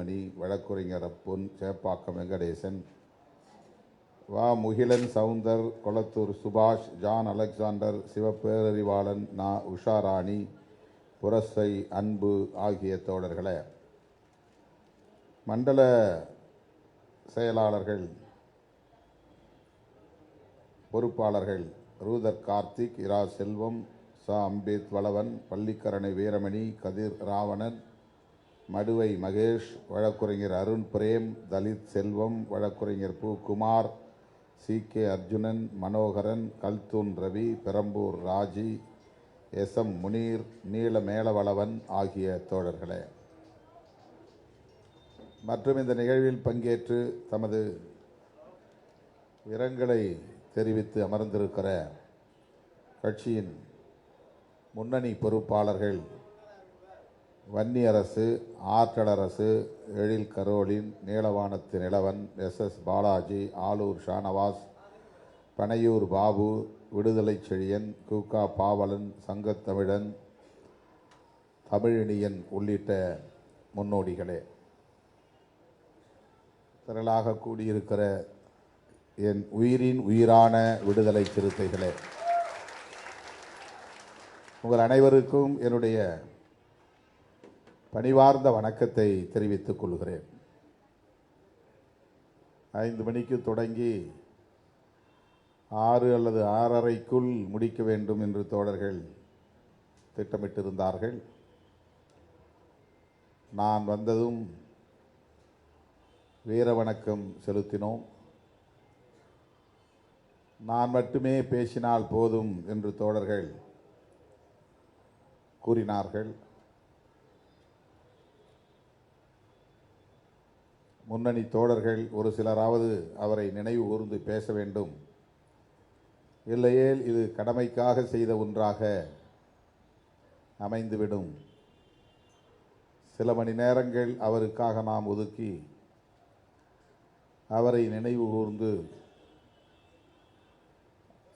ருக்மணி, வழக்குரைஞர் அப்புன், சேப்பாக்கம் வெங்கடேசன், வா. முகிலன், சவுந்தர், கொளத்தூர் சுபாஷ், ஜான் அலெக்சாண்டர், சிவப்பேரறிவாளன், நா. உஷாராணி, புரசை அன்பு ஆகிய தோழர்களே, மண்டல செயலாளர்கள், பொறுப்பாளர்கள் ரூதர் கார்த்திக், இரா. செல்வம், ச. அம்பேத் வளவன், பள்ளிக்கரணை வீரமணி, கதிர் ராவணன், மடுவை மகேஷ், வழக்குரைஞர் அருண் பிரேம், தலித் செல்வம், வழக்குரைஞர் Pu. Kumar, C. K. Arjunan, Manoharan, Kalthoon Ravi, Perambur Raji, S. M. Munir, Neela Melavalavan ஆகிய தோழர்களே, மற்றும் இந்த நிகழ்வில் பங்கேற்று தமது இரங்கலை தெரிவித்து அமர்ந்திருக்கிற கட்சியின் முன்னணி பொறுப்பாளர்கள் Vanniyarasu, Aatralarasu, Ezhil Caroline, Neelavanathu Nilavan, S. S. Balaji, Aloor Shanavas, Panaiyur Babu, Viduthalai Chezhiyan, கு. பாவலன், சங்கத்தமிழன், தமிழினியன் உள்ளிட்ட முன்னோடிகளே, திரளாக கூடியிருக்கிற என் உயிரின் உயிரான விடுதலை சிறுத்தைகளே, உங்கள் அனைவருக்கும் என்னுடைய பணிவார்ந்த வணக்கத்தை தெரிவித்துக் கொள்கிறேன். 5 மணிக்கு தொடங்கி 6 அல்லது 6:30க்குள் முடிக்க வேண்டும் என்று தோழர்கள் திட்டமிட்டிருந்தார்கள். நான் வந்ததும் வீர வணக்கம் செலுத்தினோம். நான் மட்டுமே பேசினால் போதும் என்று தோழர்கள் கூறினார்கள். முன்னணி தோழர்கள் ஒரு சிலராவது அவரை நினைவு கூர்ந்து பேச வேண்டும், இல்லையேல் இது கடமைக்காக செய்த ஒன்றாக அமைந்துவிடும். சில மணி நேரங்கள் அவருக்காக நாம் ஒதுக்கி அவரை நினைவு கூர்ந்து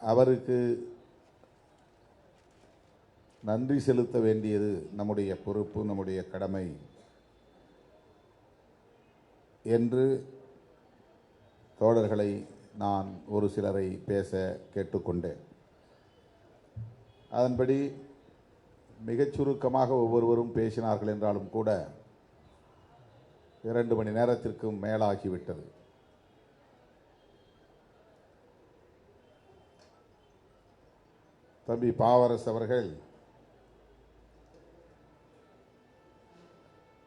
அவருக்கு நன்றி செலுத்த வேண்டியது நம்முடைய பொறுப்பு, நம்முடைய கடமை என்று தோழர்களை நான் ஒரு சிலரை பேச கேட்டுக்கொண்டேன். அதன்படி மிகச் சுருக்கமாக ஒவ்வொருவரும் பேசினார்கள் என்றாலும் கூட 2 மணி நேரத்திற்கும் மேலாகிவிட்டது. தம்பி பாவரசு அவர்கள்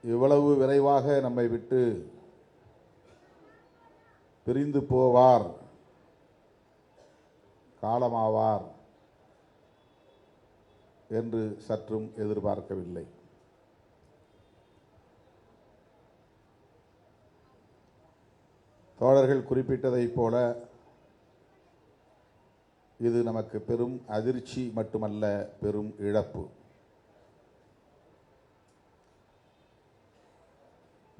இவ்வளவு விரைவாக நம்மை விட்டு பிரிந்து போவார், காலமாவார் என்று சற்றும் எதிர்பார்க்கவில்லை. தோழர்கள் குறிப்பிட்டதைப் போல இது நமக்கு பெரும் அதிர்ச்சி மட்டுமல்ல, பெரும் இழப்பு.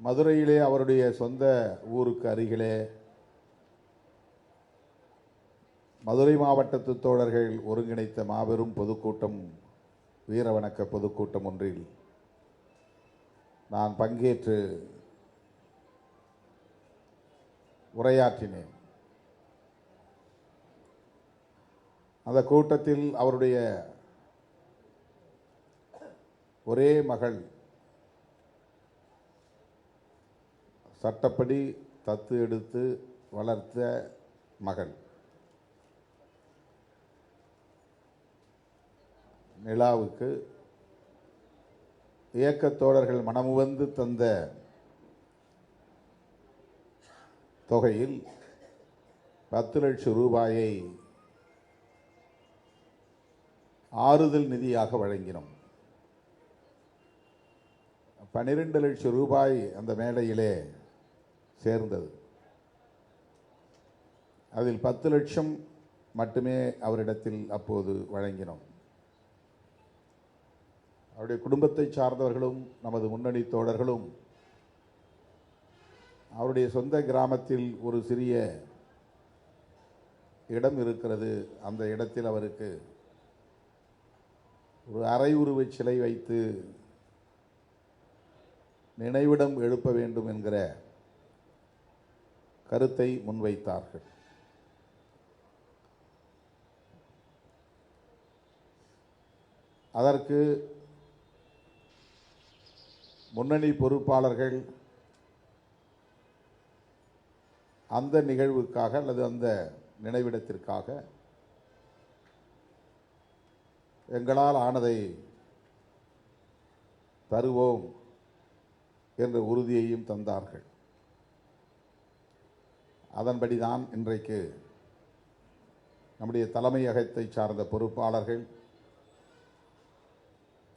மதுரையிலே அவருடைய சொந்த ஊருக்கு அருகிலே மதுரை மாவட்டத்து தோழர்கள் ஒருங்கிணைத்த மாபெரும் பொதுக்கூட்டம், வீரவணக்க பொதுக்கூட்டம் ஒன்றில் நான் பங்கேற்று உரையாற்றினேன். அந்த கூட்டத்தில் அவருடைய ஒரே மகள், சட்டப்படி தத்து எடுத்து வளர்த்த மகள் நிலாவுக்கு இயக்கத் தோழர்கள் மனமுவந்து தந்த தொகையில் 10 லட்சம் ரூபாயை ஆறுதல் நிதியாக வழங்கினோம். 12 லட்சம் ரூபாய் அந்த மேடையிலே சேர்ந்தது. அதில் 10 லட்சம் மட்டுமே அவரிடத்தில் அப்போது வழங்கினோம். அவருடைய குடும்பத்தை சார்ந்தவர்களும் நமது முன்னணி தோழர்களும் அவருடைய சொந்த கிராமத்தில் ஒரு சிறிய இடம் இருக்கிறது. அந்த இடத்தில் அவருக்கு ஒரு அரை உருவச் சிலை வைத்து நினைவிடம் எழுப்ப வேண்டும் என்கிற கருத்தை முன்வைத்தார்கள். அதற்கு முன்னணி பொறுப்பாளர்கள் அந்த நிகழ்வுக்காக அல்லது அந்த நினைவிடத்திற்காக எங்களால் ஆனதை தருவோம் என்ற உறுதியையும் தந்தார்கள். அதன்படிதான் இன்றைக்கு நம்முடைய தலைமையகத்தை சார்ந்த பொறுப்பாளர்கள்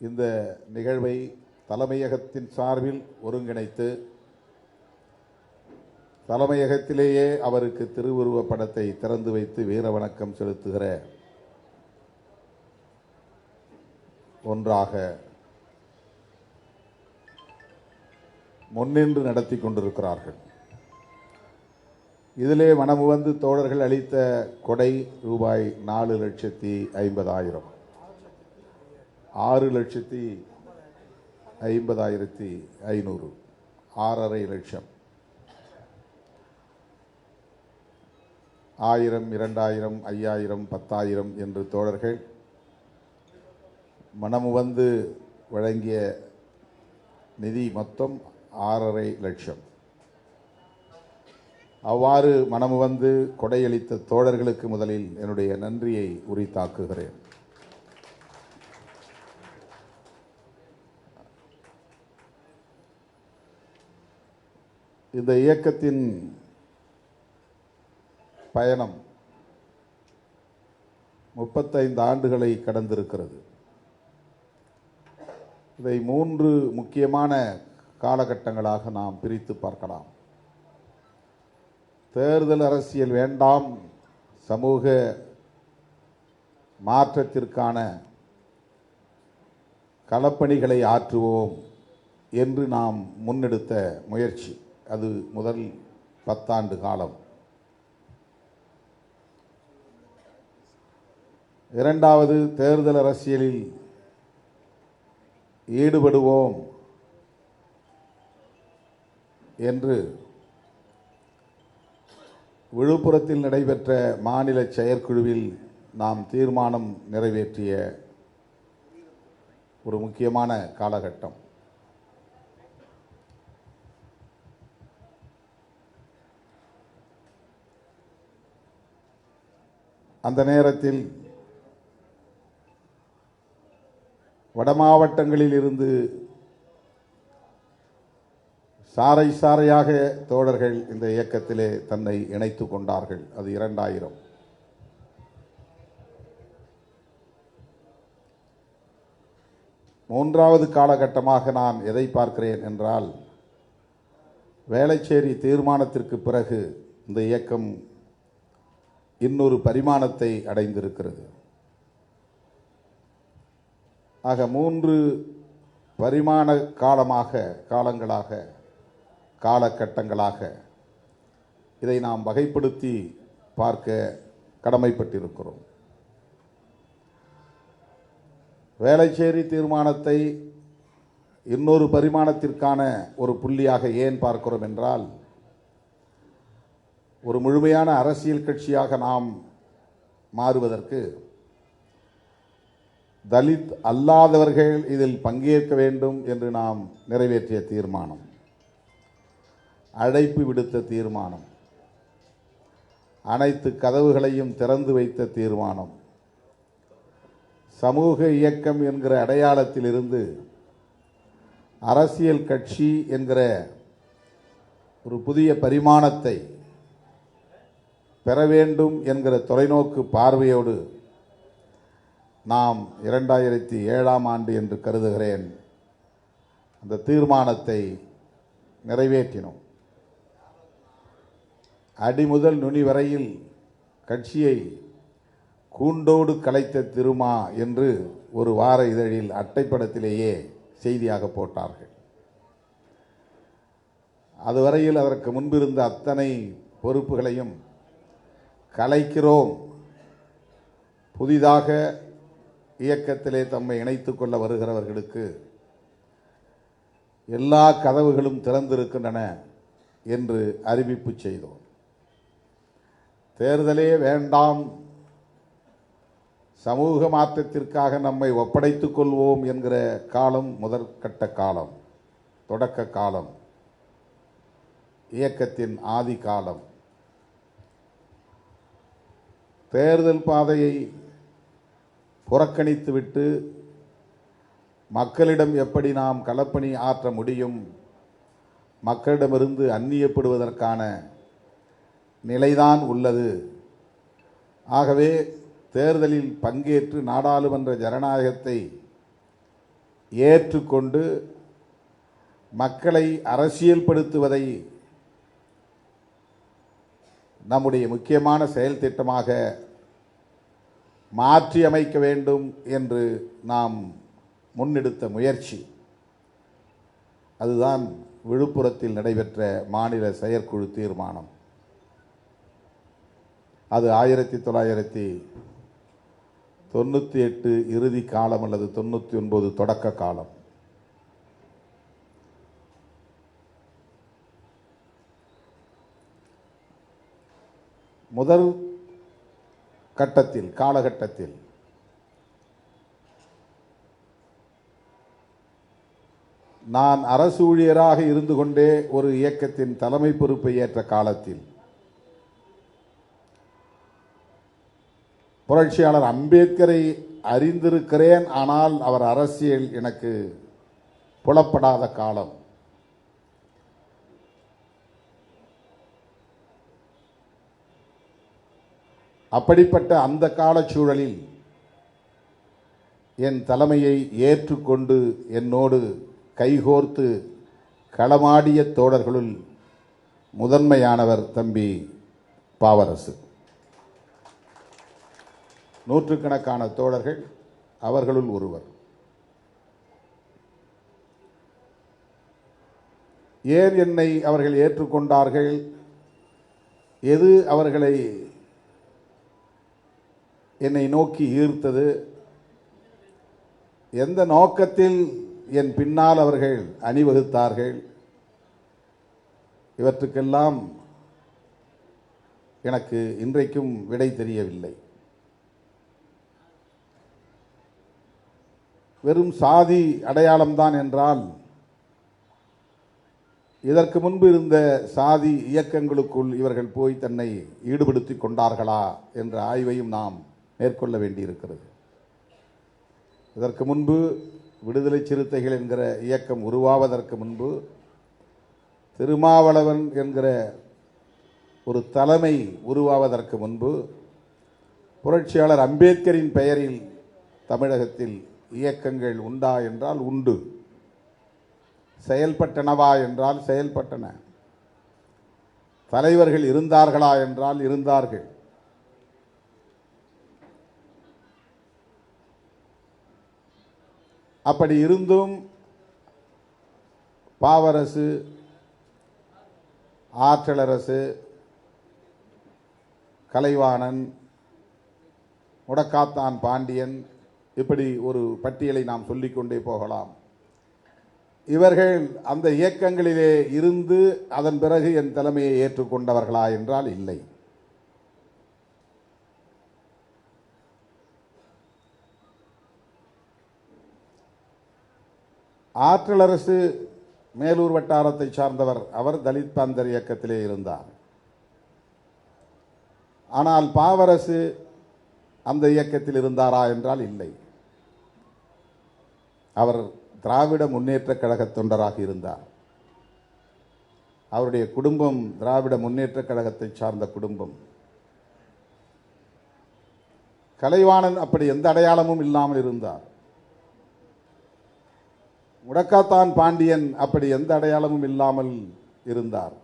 இந்த நிகழ்வை தலைமையகத்தின் சார்பில் ஒருங்கிணைத்து தலைமையகத்திலேயே அவருக்கு திருவுருவப் படத்தை திறந்து வைத்து வீர வணக்கம் செலுத்துகிற ஒன்றாக முன்னின்று நடத்தி கொண்டிருக்கிறார்கள். இதிலே மனமுவந்து தோழர்கள் அளித்த கொடை ரூபாய் 4,50,000 6,50,500 6,50,000 1000 2000 5000 10,000 என்று தோழர்கள் மனமுவந்து வழங்கிய நிதி மொத்தம் 6,50,000. அவ்வாறு மனமுவந்து கொடையளித்த தோழர்களுக்கு முதலில் என்னுடைய நன்றியை உரித்தாக்குகிறேன். இந்த இயக்கத்தின் பயணம் 35 ஆண்டுகளை கடந்திருக்கிறது. இதை 3 முக்கியமான காலகட்டங்களாக நாம் பிரித்து பார்க்கலாம். தேர்தல் அரசியல் வேண்டாம், சமூக மாற்றத்திற்கான களப்பணிகளை ஆற்றுவோம் என்று நாம் முன்னெடுத்த முயற்சி. அது முதல் 10 ஆண்டு காலம். இரண்டாவது, தேர்தல் அரசியலில் ஈடுபடுவோம் என்று விழுப்புரத்தில் நடைபெற்ற மாநில செயற்குழுவில் நாம் தீர்மானம் நிறைவேற்றிய ஒரு முக்கியமான காலகட்டம். அந்த நேரத்தில் வடமாவட்டங்களில் இருந்து சாறை சாறையாக தோழர்கள் இந்த இயக்கத்திலே தன்னை இணைத்துக் கொண்டார்கள். அது 2000. மூன்றாவது காலகட்டமாக நான் எதை பார்க்கிறேன் என்றால், வேளச்சேரி தீர்மானத்திற்கு பிறகு இந்த இயக்கம் இன்னொரு பரிமாணத்தை அடைந்திருக்கிறது. ஆக 3 பரிமாண காலகட்டங்களாக இதை நாம் வகைப்படுத்தி பார்க்க கடமைப்பட்டிருக்கிறோம். வேளச்சேரி தீர்மானத்தை இன்னொரு பரிமாணத்திற்கான ஒரு புள்ளியாக ஏன் பார்க்கிறோம் என்றால், ஒரு முழுமையான அரசியல் கட்சியாக நாம் மாறுவதற்கு தலித் அல்லாதவர்கள் இதில் பங்கேற்க வேண்டும் என்று நாம் நிறைவேற்றிய தீர்மானம், அழைப்பு விடுத்த தீர்மானம், அனைத்து கதவுகளையும் திறந்து வைத்த தீர்மானம், சமூக இயக்கம் என்கிற அடையாளத்திலிருந்து அரசியல் கட்சி என்கிற ஒரு புதிய பரிமாணத்தை பெற வேண்டும் என்கிற தொலைநோக்கு பார்வையோடு நாம் 2007ஆம் ஆண்டு என்று கருதுகிறேன் அந்த தீர்மானத்தை நிறைவேற்றினோம். அடிமுதல் நுனி வரையில் கட்சியை கூண்டோடு கலைத்த திருமா என்று ஒரு வார இதழில் அட்டைப்படத்திலேயே செய்தியாக போட்டார்கள். அதுவரையில் அதற்கு முன்பிருந்த அத்தனை பொறுப்புகளையும் கலைக்கிறோம், புதிதாக இயக்கத்திலே தம்மை இணைத்துக் கொள்ள வருகிறவர்களுக்கு எல்லா கதவுகளும் திறந்திருக்கின்றன என்று அறிவிப்பு செய்தோம். தேர்தலே வேண்டாம், சமூக மாற்றத்திற்காக நம்மை ஒப்படைத்துக் கொள்வோம் என்கிற காலம் முதற்கட்ட காலம், தொடக்க காலம், இயக்கத்தின் ஆதி காலம். தேர்தல் பாதையை புறக்கணித்துவிட்டு மக்களிடம் எப்படி நாம் களப்பணி ஆற்ற முடியும், மக்களிடமிருந்து அந்நியப்படுவதற்கான நிலைதான் உள்ளது. ஆகவே தேர்தலில் பங்கேற்று நாடாளுமன்ற ஜனநாயகத்தை ஏற்றுக்கொண்டு மக்களை அரசியல்படுத்துவதை நம்முடைய முக்கியமான செயல் திட்டமாக மாற்றி அமைக்க வேண்டும் என்று நாம் முன்னெடுத்த முயற்சி. அதுதான் விழுப்புரத்தில் நடைபெற்ற மாநில செயற்குழு தீர்மானம். அது 1998 இறுதி காலம் அல்லது 99 தொடக்க காலம். முதல் கட்டத்தில் காலகட்டத்தில் நான் அரசு ஊழியராக இருந்து கொண்டே ஒரு இயக்கத்தின் தலைமை பொறுப்பை ஏற்ற காலத்தில் புரட்சியாளர் அம்பேத்கரை அறிந்திருக்கிறேன், ஆனால் அவர் அரசியல் எனக்கு புலப்படாத காலம். அப்படிப்பட்ட அந்த காலச்சூழலில் என் தலைமையை ஏற்றுக்கொண்டு என்னோடு கைகோர்த்து களமாடிய தோழர்களுள் முதன்மையானவர் தம்பி பாவரசு. நூற்றுக்கணக்கான தோழர்கள், அவர்களுள் ஒருவர். ஏன் என்னை அவர்கள் ஏற்றுக்கொண்டார்கள், எது அவர்களை என்னை நோக்கி ஈர்த்தது, எந்த நோக்கத்தில் என் பின்னால் அவர்கள் அணிவகுத்தார்கள், இவற்றுக்கெல்லாம் எனக்கு இன்றைக்கும் விடை தெரியவில்லை. வெறும் சாதி அடையாளம்தான் என்றால், இதற்கு முன்பு இருந்த சாதி இயக்கங்களுக்குள் இவர்கள் போய் தன்னை ஈடுபடுத்தி கொண்டார்களா என்ற ஆய்வையும் நாம் மேற்கொள்ள வேண்டியிருக்கிறது. இதற்கு முன்பு விடுதலை சிறுத்தைகள் என்கிற இயக்கம் உருவாவதற்கு முன்பு திருமாவளவன் என்கிற ஒரு தலைமை உருவாவதற்கு முன்பு புரட்சியாளர் அம்பேத்கரின் பெயரில் தமிழகத்தில் இயக்கங்கள் உண்டா என்றால் உண்டு, செயல்பட்டனவா என்றால் செயல்பட்டன, தலைவர்கள் இருந்தார்களா என்றால் இருந்தார்கள். அப்படி இருந்தும் பாவரசு, ஆற்றலரசு, கலைவாணன், முடக்காத்தான் பாண்டியன், இப்படி ஒரு பட்டியலை நாம் சொல்லிக்கொண்டே போகலாம். இவர்கள் அந்த இயக்கங்களிலே இருந்து அதன் பிறகு என் தலைமையை ஏற்றுக்கொண்டவர்களா என்றால் இல்லை. ஆற்றலரசு மேலூர் வட்டாரத்தை சார்ந்தவர். அவர் தலித் பாந்தர் இயக்கத்திலே இருந்தார். ஆனால் பாவரசு அந்த இயக்கத்தில் இருந்தாரா என்றால் இல்லை. அவர் திராவிட முன்னேற்ற கழக தொண்டராக இருந்தார். அவருடைய குடும்பம் திராவிட முன்னேற்ற கழகத்தை சார்ந்த குடும்பம். கலைவாணன் அப்படி எந்த அடையாளமும் இல்லாமல் இருந்தார். முடக்காத்தான் பாண்டியன் அப்படி எந்த அடையாளமும் இல்லாமல் இருந்தார்.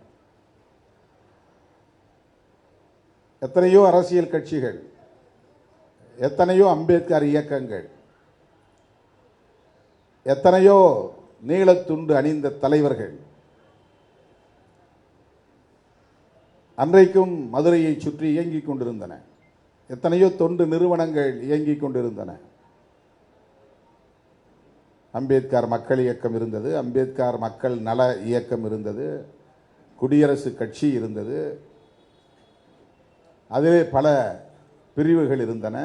எத்தனையோ அரசியல் கட்சிகள், எத்தனையோ அம்பேத்கர் இயக்கங்கள், எத்தனையோ நீலத்துண்டு அணிந்த தலைவர்கள் அன்றைக்கும் மதுரையை சுற்றி இயங்கிக் கொண்டிருந்தன. எத்தனையோ தொண்டு நிறுவனங்கள் இயங்கிக் கொண்டிருந்தன. அம்பேத்கர் மக்கள் இயக்கம் இருந்தது, அம்பேத்கர் மக்கள் நல இயக்கம் இருந்தது, குடியரசு கட்சி இருந்தது. அதிலே பல பிரிவுகள் இருந்தன.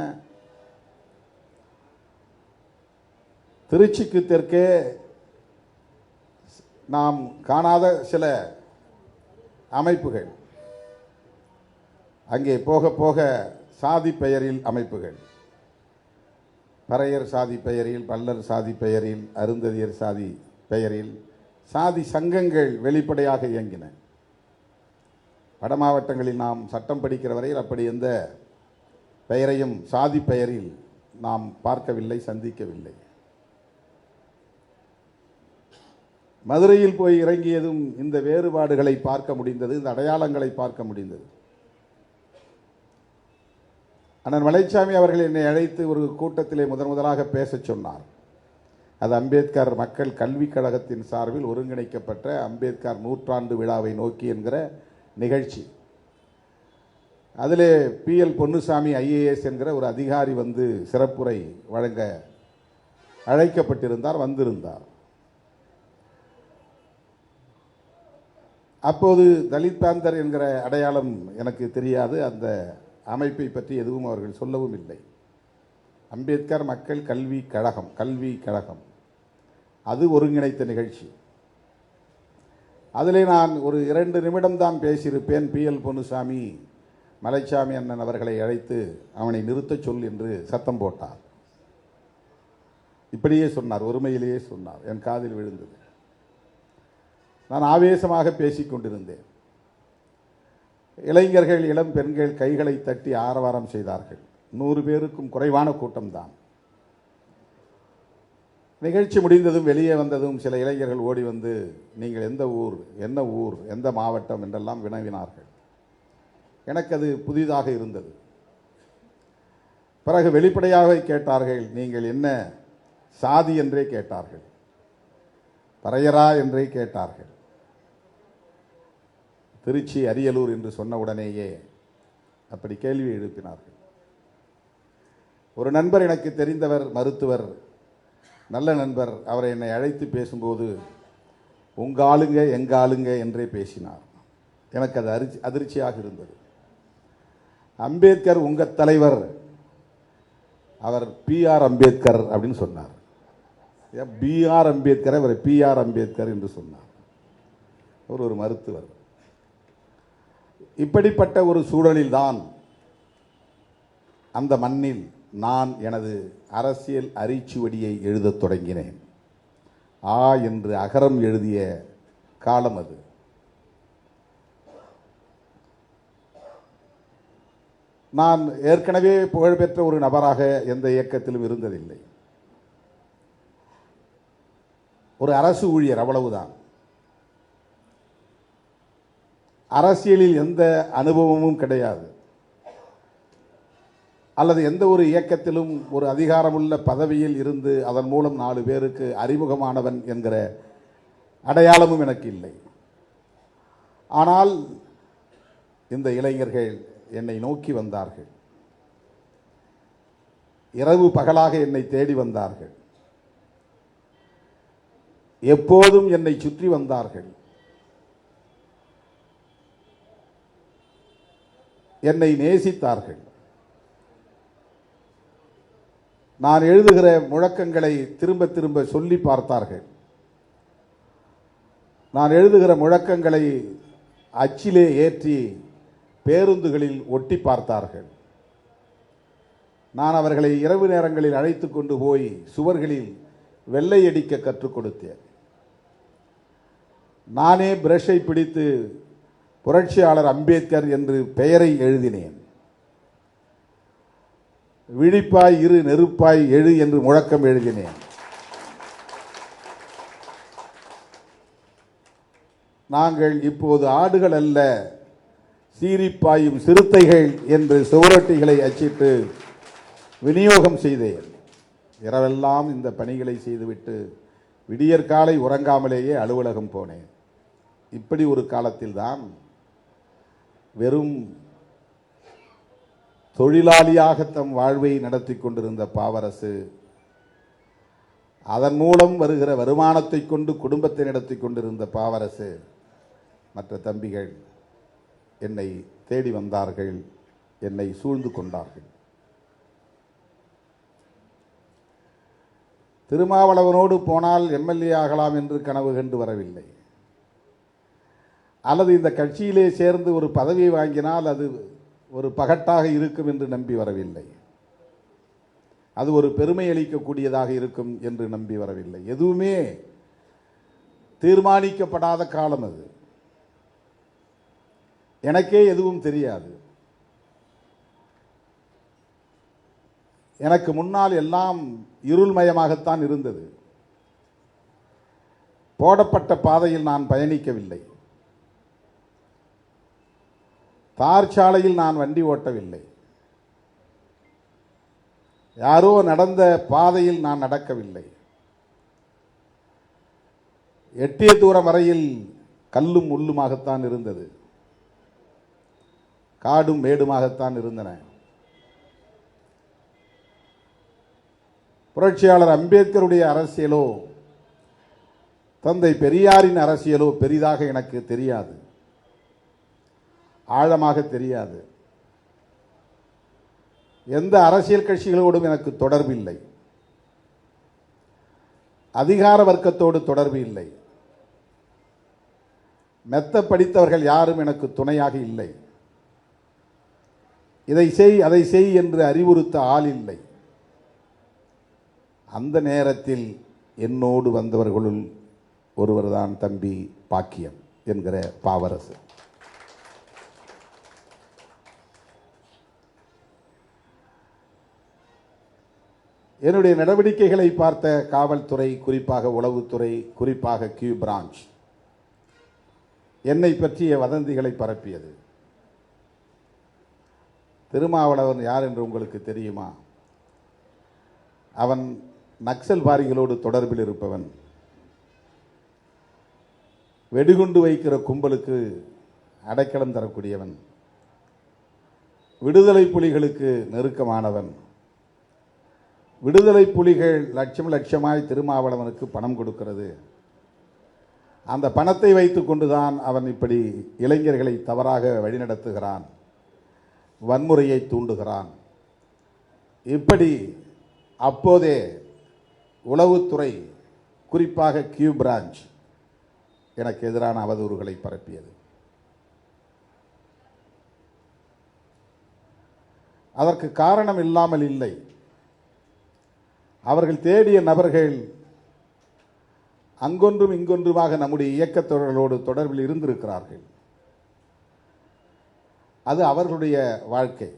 திருச்சிக்கு தெற்கே நாம் காணாத சில அமைப்புகள், அங்கே போக போக சாதி பெயரில் அமைப்புகள், பறையர் சாதி பெயரில், பல்லர் சாதி பெயரில், அருந்ததியர் சாதி பெயரில் சாதி சங்கங்கள் வெளிப்படையாக இயங்கின. வட மாவட்டங்களில் நாம் சட்டம் படிக்கிற வரையில் அப்படி எந்த பெயரையும் சாதி பெயரில் நாம் பார்க்கவில்லை, சந்திக்கவில்லை. மதுரையில் போய் இறங்கியதும் இந்த வேறுபாடுகளை பார்க்க முடிந்தது, இந்த அடையாளங்களை பார்க்க முடிந்தது. அண்ணன் மலைச்சாமி அவர்கள் என்னை அழைத்து ஒரு கூட்டத்திலே முதலாக பேசச் சொன்னார். அது அம்பேத்கர் மக்கள் கல்விக் கழகத்தின் சார்பில் ஒருங்கிணைக்கப்பட்ட அம்பேத்கர் நூற்றாண்டு விழாவை நோக்கி என்கிற நிகழ்ச்சி. அதிலே PL பொன்னுசாமி IAS என்கிற ஒரு அதிகாரி வந்து சிறப்புரை வழங்க அழைக்கப்பட்டிருந்தார், வந்திருந்தார். அப்போது தலித் பேந்தர் என்கிற அடையாளம் எனக்கு தெரியாது, அந்த அமைப்பை பற்றி எதுவும் அவர்கள் சொல்லவும் இல்லை. அம்பேத்கர் மக்கள் கல்வி கழகம் அது ஒருங்கிணைத்த நிகழ்ச்சி. அதிலே நான் ஒரு 2 நிமிடம் தான் பேசியிருப்பேன். PL பொன்னுசாமி மலைச்சாமி அண்ணன் அவர்களை அழைத்து அவனை நிறுத்தச் சொல் என்று சத்தம் போட்டார். இப்படியே சொன்னார், ஒருமையிலேயே சொன்னார். என் காதில் விழுந்தது. நான் ஆவேசமாக பேசிக் கொண்டிருந்தேன். இளைஞர்கள், இளம் பெண்கள் கைகளை தட்டி ஆரவாரம் செய்தார்கள். 100 பேருக்கும் குறைவான கூட்டம்தான். நிகழ்ச்சி முடிந்ததும் வெளியே வந்ததும் சில இளைஞர்கள் ஓடி வந்து, நீங்கள் எந்த ஊர், என்ன ஊர், எந்த மாவட்டம் என்றெல்லாம் வினவினார்கள். எனக்கு அது புதிதாக இருந்தது. பிறகு வெளிப்படையாக கேட்டார்கள், நீங்கள் என்ன சாதி என்றே கேட்டார்கள், பறையரா என்றே கேட்டார்கள். திருச்சி, அரியலூர் என்று சொன்ன உடனேயே அப்படி கேள்வி எழுப்பினார்கள். ஒரு நண்பர், எனக்கு தெரிந்தவர், மருத்துவர், நல்ல நண்பர், அவரை என்னை அழைத்து பேசும்போது உங்க ஆளுங்க எங்க ஆளுங்க என்றே பேசினார். எனக்கு அது அதிர்ச்சியாக இருந்தது. அம்பேத்கர் உங்க தலைவர், அவர் PR அம்பேத்கர் அப்படின்னு சொன்னார். BR அம்பேத்கர், அவர் PR அம்பேத்கர் என்று சொன்னார். அவர் ஒரு மருத்துவர். இப்படிப்பட்ட ஒரு சூழலில்தான் அந்த மண்ணில் நான் எனது அரசியல் அரிச்சுவடியை எழுதத் தொடங்கினேன். என்று அகரம் எழுதிய காலம் அது. நான் ஏற்கனவே புகழ்பெற்ற ஒரு நபராக எந்த இயக்கத்திலும் இருந்ததில்லை. ஒரு அரசு ஊழியர், அவ்வளவுதான். அரசியலில் எந்த அனுபவமும் கிடையாது, அல்லது எந்த ஒரு இயக்கத்திலும் ஒரு அதிகாரமுள்ள பதவியில் இருந்து அதன் மூலம் 4 பேருக்கு அறிமுகமானவன் என்கிற அடையாளமும் எனக்கு இல்லை. ஆனால் இந்த இளைஞர்கள் என்னை நோக்கி வந்தார்கள், இரவு பகலாக என்னை தேடி வந்தார்கள், எப்போதும் என்னை சுற்றி வந்தார்கள், என்னை நேசித்தார்கள். நான் எழுதுகிற முழக்கங்களை திரும்ப திரும்ப சொல்லி பார்த்தார்கள். நான் எழுதுகிற முழக்கங்களை அச்சிலே ஏற்றி பேருந்துகளில் ஒட்டி பார்த்தார்கள். நான் அவர்களை இரவு நேரங்களில் அழைத்து கொண்டு போய் சுவர்களில் வெள்ளை அடிக்க கற்றுக் கொடுத்தேன். நானே பிரஷை பிடித்து புரட்சியாளர் அம்பேத்கர் என்று பெயரை எழுதினேன். விழிப்பாய் இரு, நெருப்பாய் எழு என்று முழக்கம் எழுதினேன். நாங்கள் இப்போது ஆடுகள் அல்ல, சீரிப்பாயும் சிறுத்தைகள் என்று சுவரொட்டிகளை அச்சிட்டு விநியோகம் செய்தேன். இரவெல்லாம் இந்த பணிகளை செய்துவிட்டு விடியற்காலை உறங்காமலேயே அலுவலகம் போனேன். இப்படி ஒரு காலத்தில்தான் வெறும் தொழிலாளியாக தம் வாழ்வை நடத்தி கொண்டிருந்த பாவரசு அதன் மூலம் வருகிற வருமானத்தை கொண்டு குடும்பத்தை நடத்தி கொண்டிருந்த பாவரசு மற்ற தம்பிகள் என்னை தேடி வந்தார்கள், என்னை சூழ்ந்து கொண்டார்கள். திருமாவளவனோடு போனால் எம்எல்ஏ ஆகலாம் என்று கனவு கண்டு வரவில்லை, அல்லது இந்த கட்சியிலே சேர்ந்து ஒரு பதவியை வாங்கினால் அது ஒரு பகட்டாக இருக்கும் என்று நம்பி வரவில்லை, அது ஒரு பெருமை அளிக்கக்கூடியதாக இருக்கும் என்று நம்பி வரவில்லை. எதுவுமே தீர்மானிக்கப்படாத காலம் அது. எனக்கே எதுவும் தெரியாது. எனக்கு முன்னால் எல்லாம் இருள்மயமாகத்தான் இருந்தது. போடப்பட்ட பாதையில் நான் பயணிக்கவில்லை. தார் சாலையில் நான் வண்டி ஓட்டவில்லை. யாரோ நடந்த பாதையில் நான் நடக்கவில்லை. எட்டிய தூரம் வரையில் கல்லும் முள்ளுமாகத்தான் இருந்தது, காடும் மேடுமாகத்தான் இருந்தன. புரட்சியாளர் அம்பேத்கருடைய அரசியலோ தந்தை பெரியாரின் அரசியலோ பெரிதாக எனக்கு தெரியாது, ஆழமாக தெரியாது. எந்த அரசியல் கட்சிகளோடும் எனக்கு தொடர்பு இல்லை, அதிகார வர்க்கத்தோடு தொடர்பு இல்லை. மெத்த படித்தவர்கள் யாரும் எனக்கு துணையாக இல்லை. இதை செய் அதை செய் என்று அறிவுறுத்த ஆள் இல்லை. அந்த நேரத்தில் என்னோடு வந்தவர்களுள் ஒருவர்தான் தம்பி பாக்கியம் என்கிற பாவரசு. என்னுடைய நடவடிக்கைகளை பார்த்த காவல்துறை, குறிப்பாக உளவுத்துறை, குறிப்பாக கியூ பிரான்ச் என்னை பற்றிய வதந்திகளை பரப்பியது. திருமாவளவன் யார் என்று உங்களுக்கு தெரியுமா? அவன் நக்சல்வாதிகளோடு தொடர்பில் இருப்பவன், வெடிகுண்டு வைக்கிற கும்பலுக்கு அடைக்கலம் தரக்கூடியவன், விடுதலை புலிகளுக்கு நெருக்கமானவன். விடுதலை புலிகள் லட்சம் லட்சமாய் திருமாவளவனுக்கு பணம் கொடுக்கிறது. அந்த பணத்தை வைத்துக் கொண்டுதான் அவன் இப்படி இளைஞர்களை தவறாக வழிநடத்துகிறான், வன்முறையை தூண்டுகிறான். இப்படி அப்போதே உளவுத்துறை, குறிப்பாக கியூ பிரான்ச் எனக்கு எதிரான அவதூறுகளை பரப்பியது. அதற்கு காரணம் இல்லாமல் இல்லை. அவர்கள் தேடிய நபர்கள் அங்கொன்றும் இங்கொன்றுமாக நம்முடைய இயக்கத்தோழர்களோடு தொடர்பில் இருந்திருக்கிறார்கள். அது அவர்களுடைய வாழ்க்கை.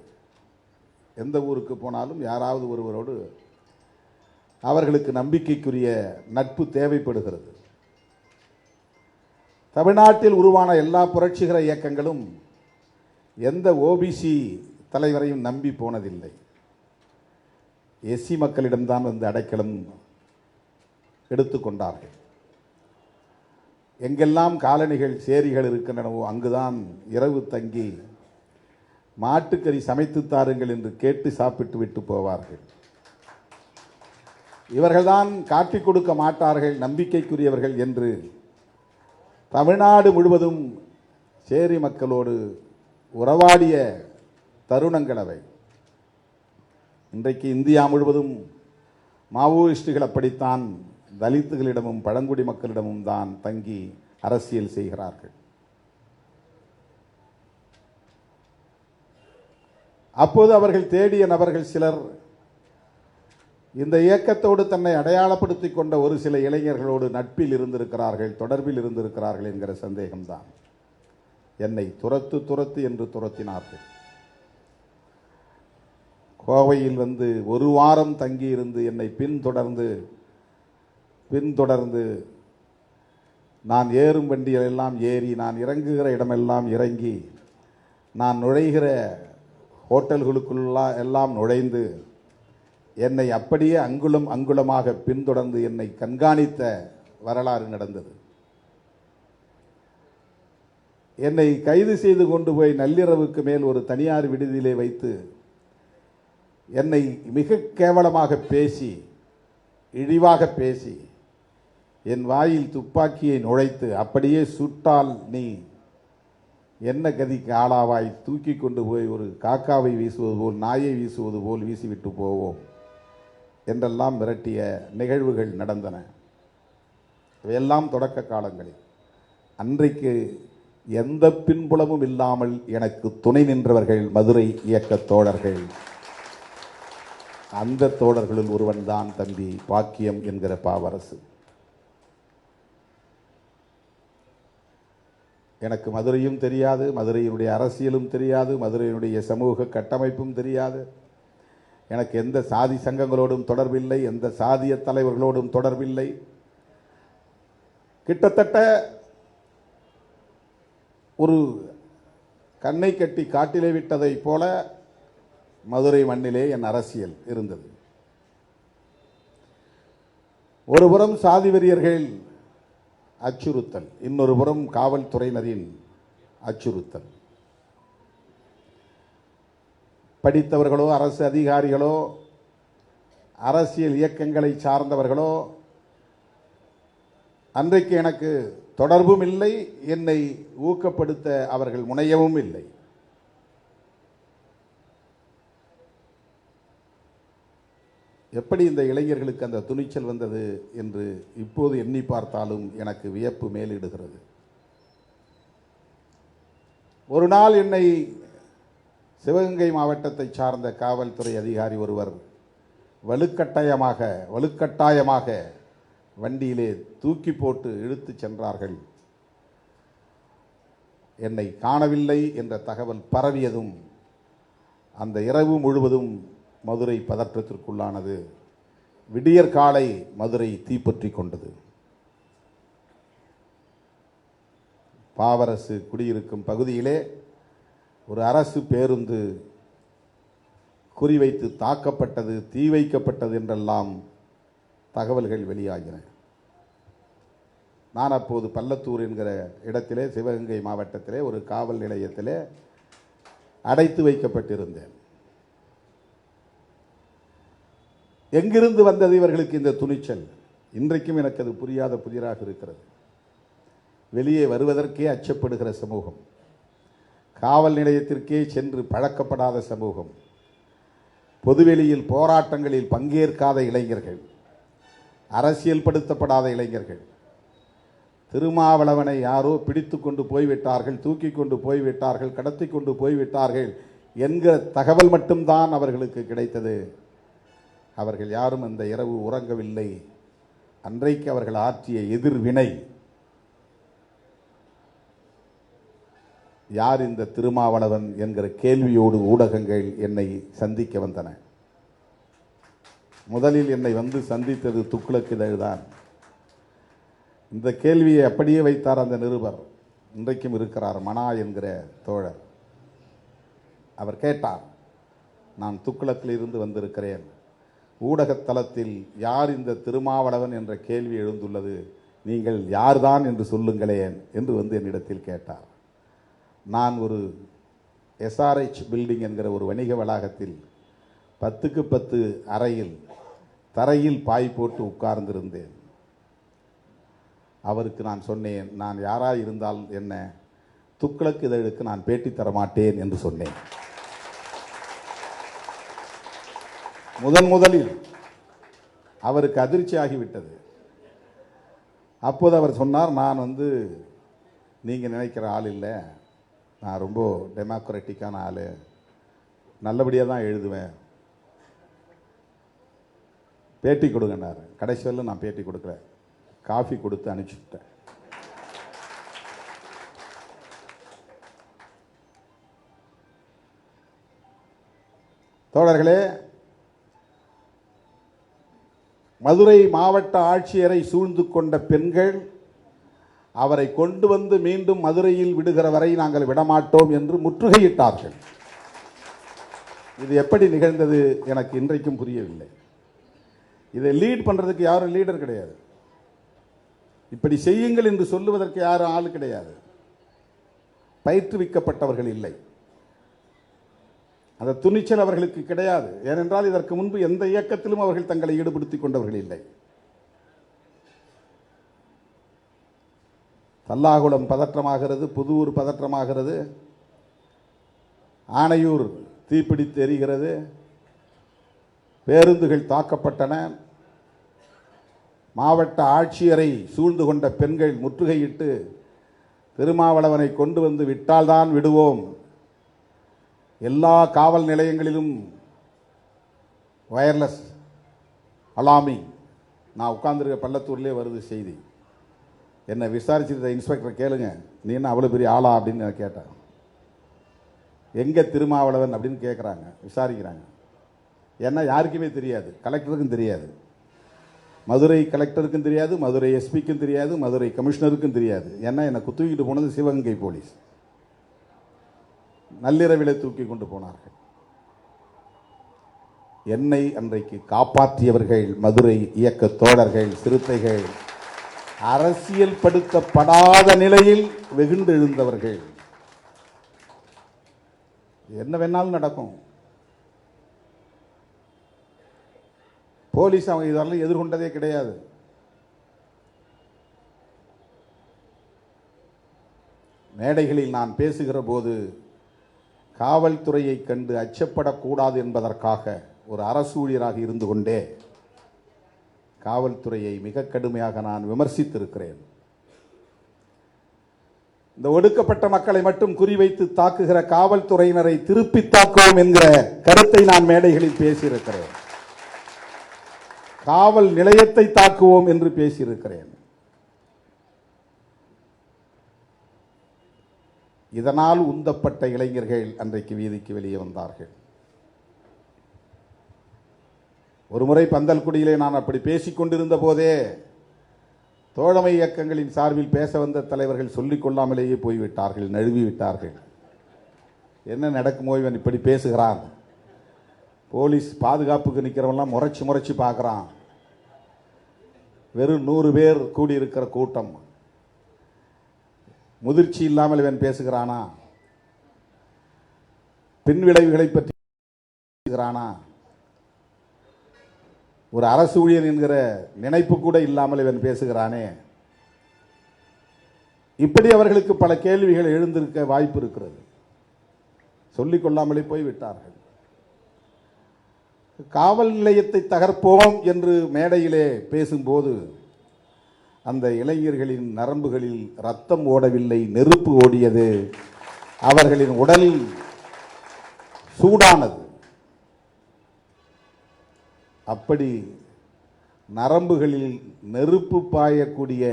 எந்த ஊருக்கு போனாலும் யாராவது ஒருவரோடு அவர்களுக்கு நம்பிக்கைக்குரிய நட்பு தேவைப்படுகிறது. தமிழ்நாட்டில் உருவான எல்லா புரட்சிகர இயக்கங்களும் எந்த ஓபிசி தலைவரையும் நம்பி போனதில்லை. எஸ்சி மக்களிடம்தான் வந்து அடைக்கலம் எடுத்துக்கொண்டார்கள். எங்கெல்லாம் காலனிகள், சேரிகள் இருக்கின்றனவோ அங்குதான் இரவு தங்கி மாட்டுக்கறி சமைத்து தாருங்கள் என்று கேட்டு சாப்பிட்டு விட்டு போவார்கள். இவர்கள்தான் காட்டிக் கொடுக்க மாட்டார்கள், நம்பிக்கைக்குரியவர்கள் என்று தமிழ்நாடு முழுவதும் சேரி மக்களோடு உறவாடிய தருணங்கள் அவை. இன்றைக்கு இந்தியா முழுவதும் மாவோயிஸ்டுகள் அப்படித்தான் தலித்துகளிடமும் பழங்குடி மக்களிடமும் தான் தங்கி அரசியல் செய்கிறார்கள். அப்போது அவர்கள் தேடிய நபர்கள் சிலர் இந்த இயக்கத்தோடு தன்னை அடையாளப்படுத்திக் கொண்ட ஒரு சில இளைஞர்களோடு நட்பில் இருந்திருக்கிறார்கள், தொடர்பில் இருந்திருக்கிறார்கள் என்கிற சந்தேகம்தான். என்னை துரத்து என்று துரத்தினார்கள். கோவையில் வந்து ஒரு வாரம் தங்கி இருந்து என்னை பின்தொடர்ந்து நான் ஏறும் வண்டிகளெல்லாம் ஏறி, நான் இறங்குகிற இடமெல்லாம் இறங்கி, நான் நுழைகிற ஹோட்டல்களுக்குள்ளெல்லாம் நுழைந்து என்னை அப்படியே அங்குலம் அங்குலமாக பின்தொடர்ந்து என்னை கண்காணித்த வரலாறு நடந்தது. என்னை கைது செய்து கொண்டு போய் நள்ளிரவுக்கு மேல் ஒரு தனியார் விடுதியிலே வைத்து என்னை மிக கேவலமாக பேசி இழிவாக பேசி என் வாயில் துப்பாக்கியை நுழைத்து அப்படியே சுட்டால் நீ என்ன கதிக்கு ஆளாவாய், தூக்கி கொண்டு போய் ஒரு காக்காவை வீசுவது போல், நாயை வீசுவது போல் வீசிவிட்டு போவோம் என்றெல்லாம் மிரட்டிய நிகழ்வுகள் நடந்தன. இவையெல்லாம் தொடக்க காலங்களில். அன்றைக்கு எந்த பின்புலமும் இல்லாமல் எனக்கு துணை நின்றவர்கள் மதுரை இயக்க தோழர்கள். அந்த தோழர்களுள் ஒருவன்தான் தம்பி பாக்கியம் என்கிற பாவரசு. எனக்கு மதுரையும் தெரியாது, மதுரையினுடைய அரசியலும் தெரியாது, மதுரையினுடைய சமூக கட்டமைப்பும் தெரியாது. எனக்கு எந்த சாதி சங்கங்களோடும் தொடர்பில்லை, எந்த சாதிய தலைவர்களோடும் தொடர்பில்லை. கிட்டத்தட்ட ஒரு கண்ணை கட்டி காட்டிலே விட்டதை போல மதுரை மண்ணிலே என் அரசியல் இருந்தது. ஒருபுறம் சாதி வெறியர்கள் அச்சுறுத்தல், இன்னொரு புறம் காவல்துறையினரின் அச்சுறுத்தல். படித்தவர்களோ அரசு அதிகாரிகளோ அரசியல் இயக்கங்களை சார்ந்தவர்களோ அன்றைக்கு எனக்கு தொடர்பும் இல்லை, என்னை ஊக்கப்படுத்த அவர்கள் முனையவும் இல்லை. எப்படி இந்த இளைஞர்களுக்கு அந்த துணிச்சல் வந்தது என்று இப்போது எண்ணி பார்த்தாலும் எனக்கு வியப்பு மேலிடுகிறது. ஒரு நாள் என்னை சிவகங்கை மாவட்டத்தை சார்ந்த காவல்துறை அதிகாரி ஒருவர் வலுக்கட்டாயமாக வண்டியிலே தூக்கி போட்டு இழுத்து சென்றார்கள். என்னை காணவில்லை என்ற தகவல் பரவியதும் அந்த இரவு முழுவதும் மதுரை பதற்றத்திற்குள்ளானது. விடியற் காலை மதுரை தீப்பற்றி கொண்டது. பாவரசு குடியிருக்கும் பகுதியிலே ஒரு அரசு பேருந்து குறிவைத்து தாக்கப்பட்டது, தீ வைக்கப்பட்டது என்றெல்லாம் தகவல்கள் வெளியாகின. நான் அப்போது பள்ளத்தூர் என்கிற இடத்திலே, சிவகங்கை மாவட்டத்திலே ஒரு காவல் நிலையத்திலே அடைத்து வைக்கப்பட்டிருந்தேன். எங்கிருந்து வந்தது இவர்களுக்கு இந்த துணிச்சல்? இன்றைக்கும் எனக்கு அது புரியாத புதிராக இருக்கிறது. வெளியே வருவதற்கே அச்சப்படுகிற சமூகம், காவல் நிலையத்திற்கே சென்று பழக்கப்படாத சமூகம், பொதுவெளியில் போராட்டங்களில் பங்கேற்காத இளைஞர்கள், அரசியல் படுத்தப்படாத இளைஞர்கள். திருமாவளவனை யாரோ பிடித்து கொண்டு போய்விட்டார்கள், தூக்கி கொண்டு போய்விட்டார்கள், கடத்தி கொண்டு போய்விட்டார்கள் என்கிற தகவல் மட்டும்தான் அவர்களுக்கு கிடைத்தது. அவர்கள் யாரும் அந்த இரவு உறங்கவில்லை. அன்றைக்கு அவர்கள் ஆற்றிய எதிர்வினை, யார் இந்த திருமாவளவன் என்கிற கேள்வியோடு ஊடகங்கள் என்னை சந்திக்க வந்தன. முதலில் என்னை வந்து சந்தித்தது துக்ளக் இதழ்தான். இந்த கேள்வியை அப்படியே வைத்தார் அந்த நிருபர், இன்றைக்கும் இருக்கிறார், மனா என்கிற தோழர். அவர் கேட்டார், நான் துக்ளக்கில் இருந்து வந்திருக்கிறேன், ஊடகத்தளத்தில் யார் இந்த திருமாவளவன் என்ற கேள்வி எழுந்துள்ளது, நீங்கள் யார்தான் என்று சொல்லுங்களேன் என்று வந்து என்னிடத்தில் கேட்டார். நான் ஒரு SRH பில்டிங் என்கிற ஒரு வணிக வளாகத்தில் 10க்கு 10 அறையில் தரையில் பாய் போட்டு உட்கார்ந்திருந்தேன். அவருக்கு நான் சொன்னேன், நான் யாராக இருந்தால் என்ன, துக்ளக் இதழுக்கு நான் பேட்டி தரமாட்டேன் என்று சொன்னேன். முதலில் அவருக்கு அதிர்ச்சி ஆகிவிட்டது. அப்போது அவர் சொன்னார், நான் நீங்கள் நினைக்கிற ஆள் இல்லை, நான் ரொம்ப டெமோக்ராட்டிக்கான ஆள், நல்லபடியாக தான் எழுதுவேன், பேட்டி கொடுங்கன்னாரு. கடைசி வரலும் நான் பேட்டி கொடுக்கல, காஃபி கொடுத்து அனுப்பிச்சுட்டேன். தோழர்களே, மதுரை மாவட்ட ஆட்சியரை சூழ்ந்து கொண்ட பெண்கள் அவரை கொண்டு வந்து மீண்டும் மதுரையில் விடுகிற வரை நாங்கள் விடமாட்டோம் என்று முற்றுகையிட்டார்கள். இது எப்படி நிகழ்ந்தது எனக்கு இன்றைக்கும் புரியவில்லை. இதை லீட் பண்றதுக்கு யாரும் லீடர் கிடையாது, இப்படி செய்யுங்கள் என்று சொல்லுவதற்கு யாரும் ஆள் கிடையாது, பயிற்றுவிக்கப்பட்டவர்கள் இல்லை, அந்த துணிச்சல் அவர்களுக்கு கிடையாது. ஏனென்றால் இதற்கு முன்பு எந்த இயக்கத்திலும் அவர்கள் தங்களை ஈடுபடுத்திக் கொண்டவர்கள் இல்லை. தல்லாகுளம் பதற்றமாகிறது, புதூர் பதற்றமாகிறது, ஆனையூர் தீப்பிடித்து எரிகிறது, பேருந்துகள் தாக்கப்பட்டன, மாவட்ட ஆட்சியரை சூழ்ந்து கொண்ட பெண்கள் முற்றுகையிட்டு திருமாவளவனை கொண்டு வந்து விட்டால்தான் விடுவோம், எல்லா காவல் நிலையங்களிலும் வயர்லெஸ் அலாமிங். நான் உட்கார்ந்துருக்க பள்ளத்தூர்லேயே வருது செய்தி. என்னை விசாரிச்சிருந்த இன்ஸ்பெக்டர் கேளுங்க, நீ என்ன அவ்வளோ பெரிய ஆளா அப்படின்னு நான் கேட்டேன். எங்கே திருமாவளவன் அப்படின்னு கேட்குறாங்க, விசாரிக்கிறாங்க. ஏன்னா யாருக்குமே தெரியாது, கலெக்டருக்கும் தெரியாது, மதுரை கலெக்டருக்கும் தெரியாது, மதுரை எஸ்பிக்கும் தெரியாது, மதுரை கமிஷனருக்கும் தெரியாது. ஏன்னா என்னை தூக்கிட்டு போனது சிவகங்கை போலீஸ். நள்ளிரவிலே தூக்கி கொண்டு போனார்கள். என்னை அன்றைக்கு காப்பாற்றியவர்கள் மதுரை இயக்க தோழர்கள், சிறுத்தைகள், அரசியல் படுத்தப்படாத நிலையில் வெகுண்டு எழுந்தவர்கள். என்ன வேணாலும் நடக்கும். போலீஸ் அவங்க இதெல்லாம் எதிர்கொண்டதே கிடையாது. மேடைகளில் நான் பேசுகிற போது காவல்துறையை கண்டு அச்சப்படக்கூடாது என்பதற்காக ஒரு அரசு ஊழியராக இருந்து கொண்டே காவல்துறையை மிக கடுமையாக நான் விமர்சித்திருக்கிறேன். இந்த ஒடுக்கப்பட்ட மக்களை மட்டும் குறிவைத்து தாக்குகிற காவல்துறையினரை திருப்பி தாக்குவோம் என்கிற கருத்தை நான் மேடைகளில் பேசியிருக்கிறேன். காவல் நிலையத்தை தாக்குவோம் என்று பேசியிருக்கிறேன். இதனால் உந்தப்பட்ட இளைஞர்கள் அன்றைக்கு வீதிக்கு வெளியே வந்தார்கள். ஒருமுறை பந்தல்குடியிலே நான் அப்படி பேசிக் கொண்டிருந்த போதே தோழமை இயக்கங்களின் சார்பில் பேச வந்த தலைவர்கள் சொல்லிக் கொள்ளாமலேயே போய்விட்டார்கள், நழுவி விட்டார்கள். என்ன நடக்குமோ, இவன் இப்படி பேசுகிறான், போலீஸ் பாதுகாப்புக்கு நிற்கிறவெல்லாம் முறைச்சி முறைச்சி பார்க்குறான், வெறும் 100 பேர் கூடியிருக்கிற கூட்டம், முதிர்ச்சி இல்லாமல் இவன் பேசுகிறானா, பின்விளைவுகளை பற்றி பேசுகிறானா, ஒரு அரசு ஊழியர் என்கிற நினைப்பு கூட இல்லாமல் இவன் பேசுகிறானே, இப்படி அவர்களுக்கு பல கேள்விகள் எழுந்திருக்க வாய்ப்பு இருக்கிறது. சொல்லிக் கொள்ளாமலே போய்விட்டார்கள். காவல் நிலையத்தை தகர்ப்போம் என்று மேடையிலே பேசும்போது அந்த இளைஞர்களின் நரம்புகளில் ரத்தம் ஓடவில்லை, நெருப்பு ஓடியது. அவர்களின் உடல் சூடானது. அப்படி நரம்புகளில் நெருப்பு பாயக்கூடிய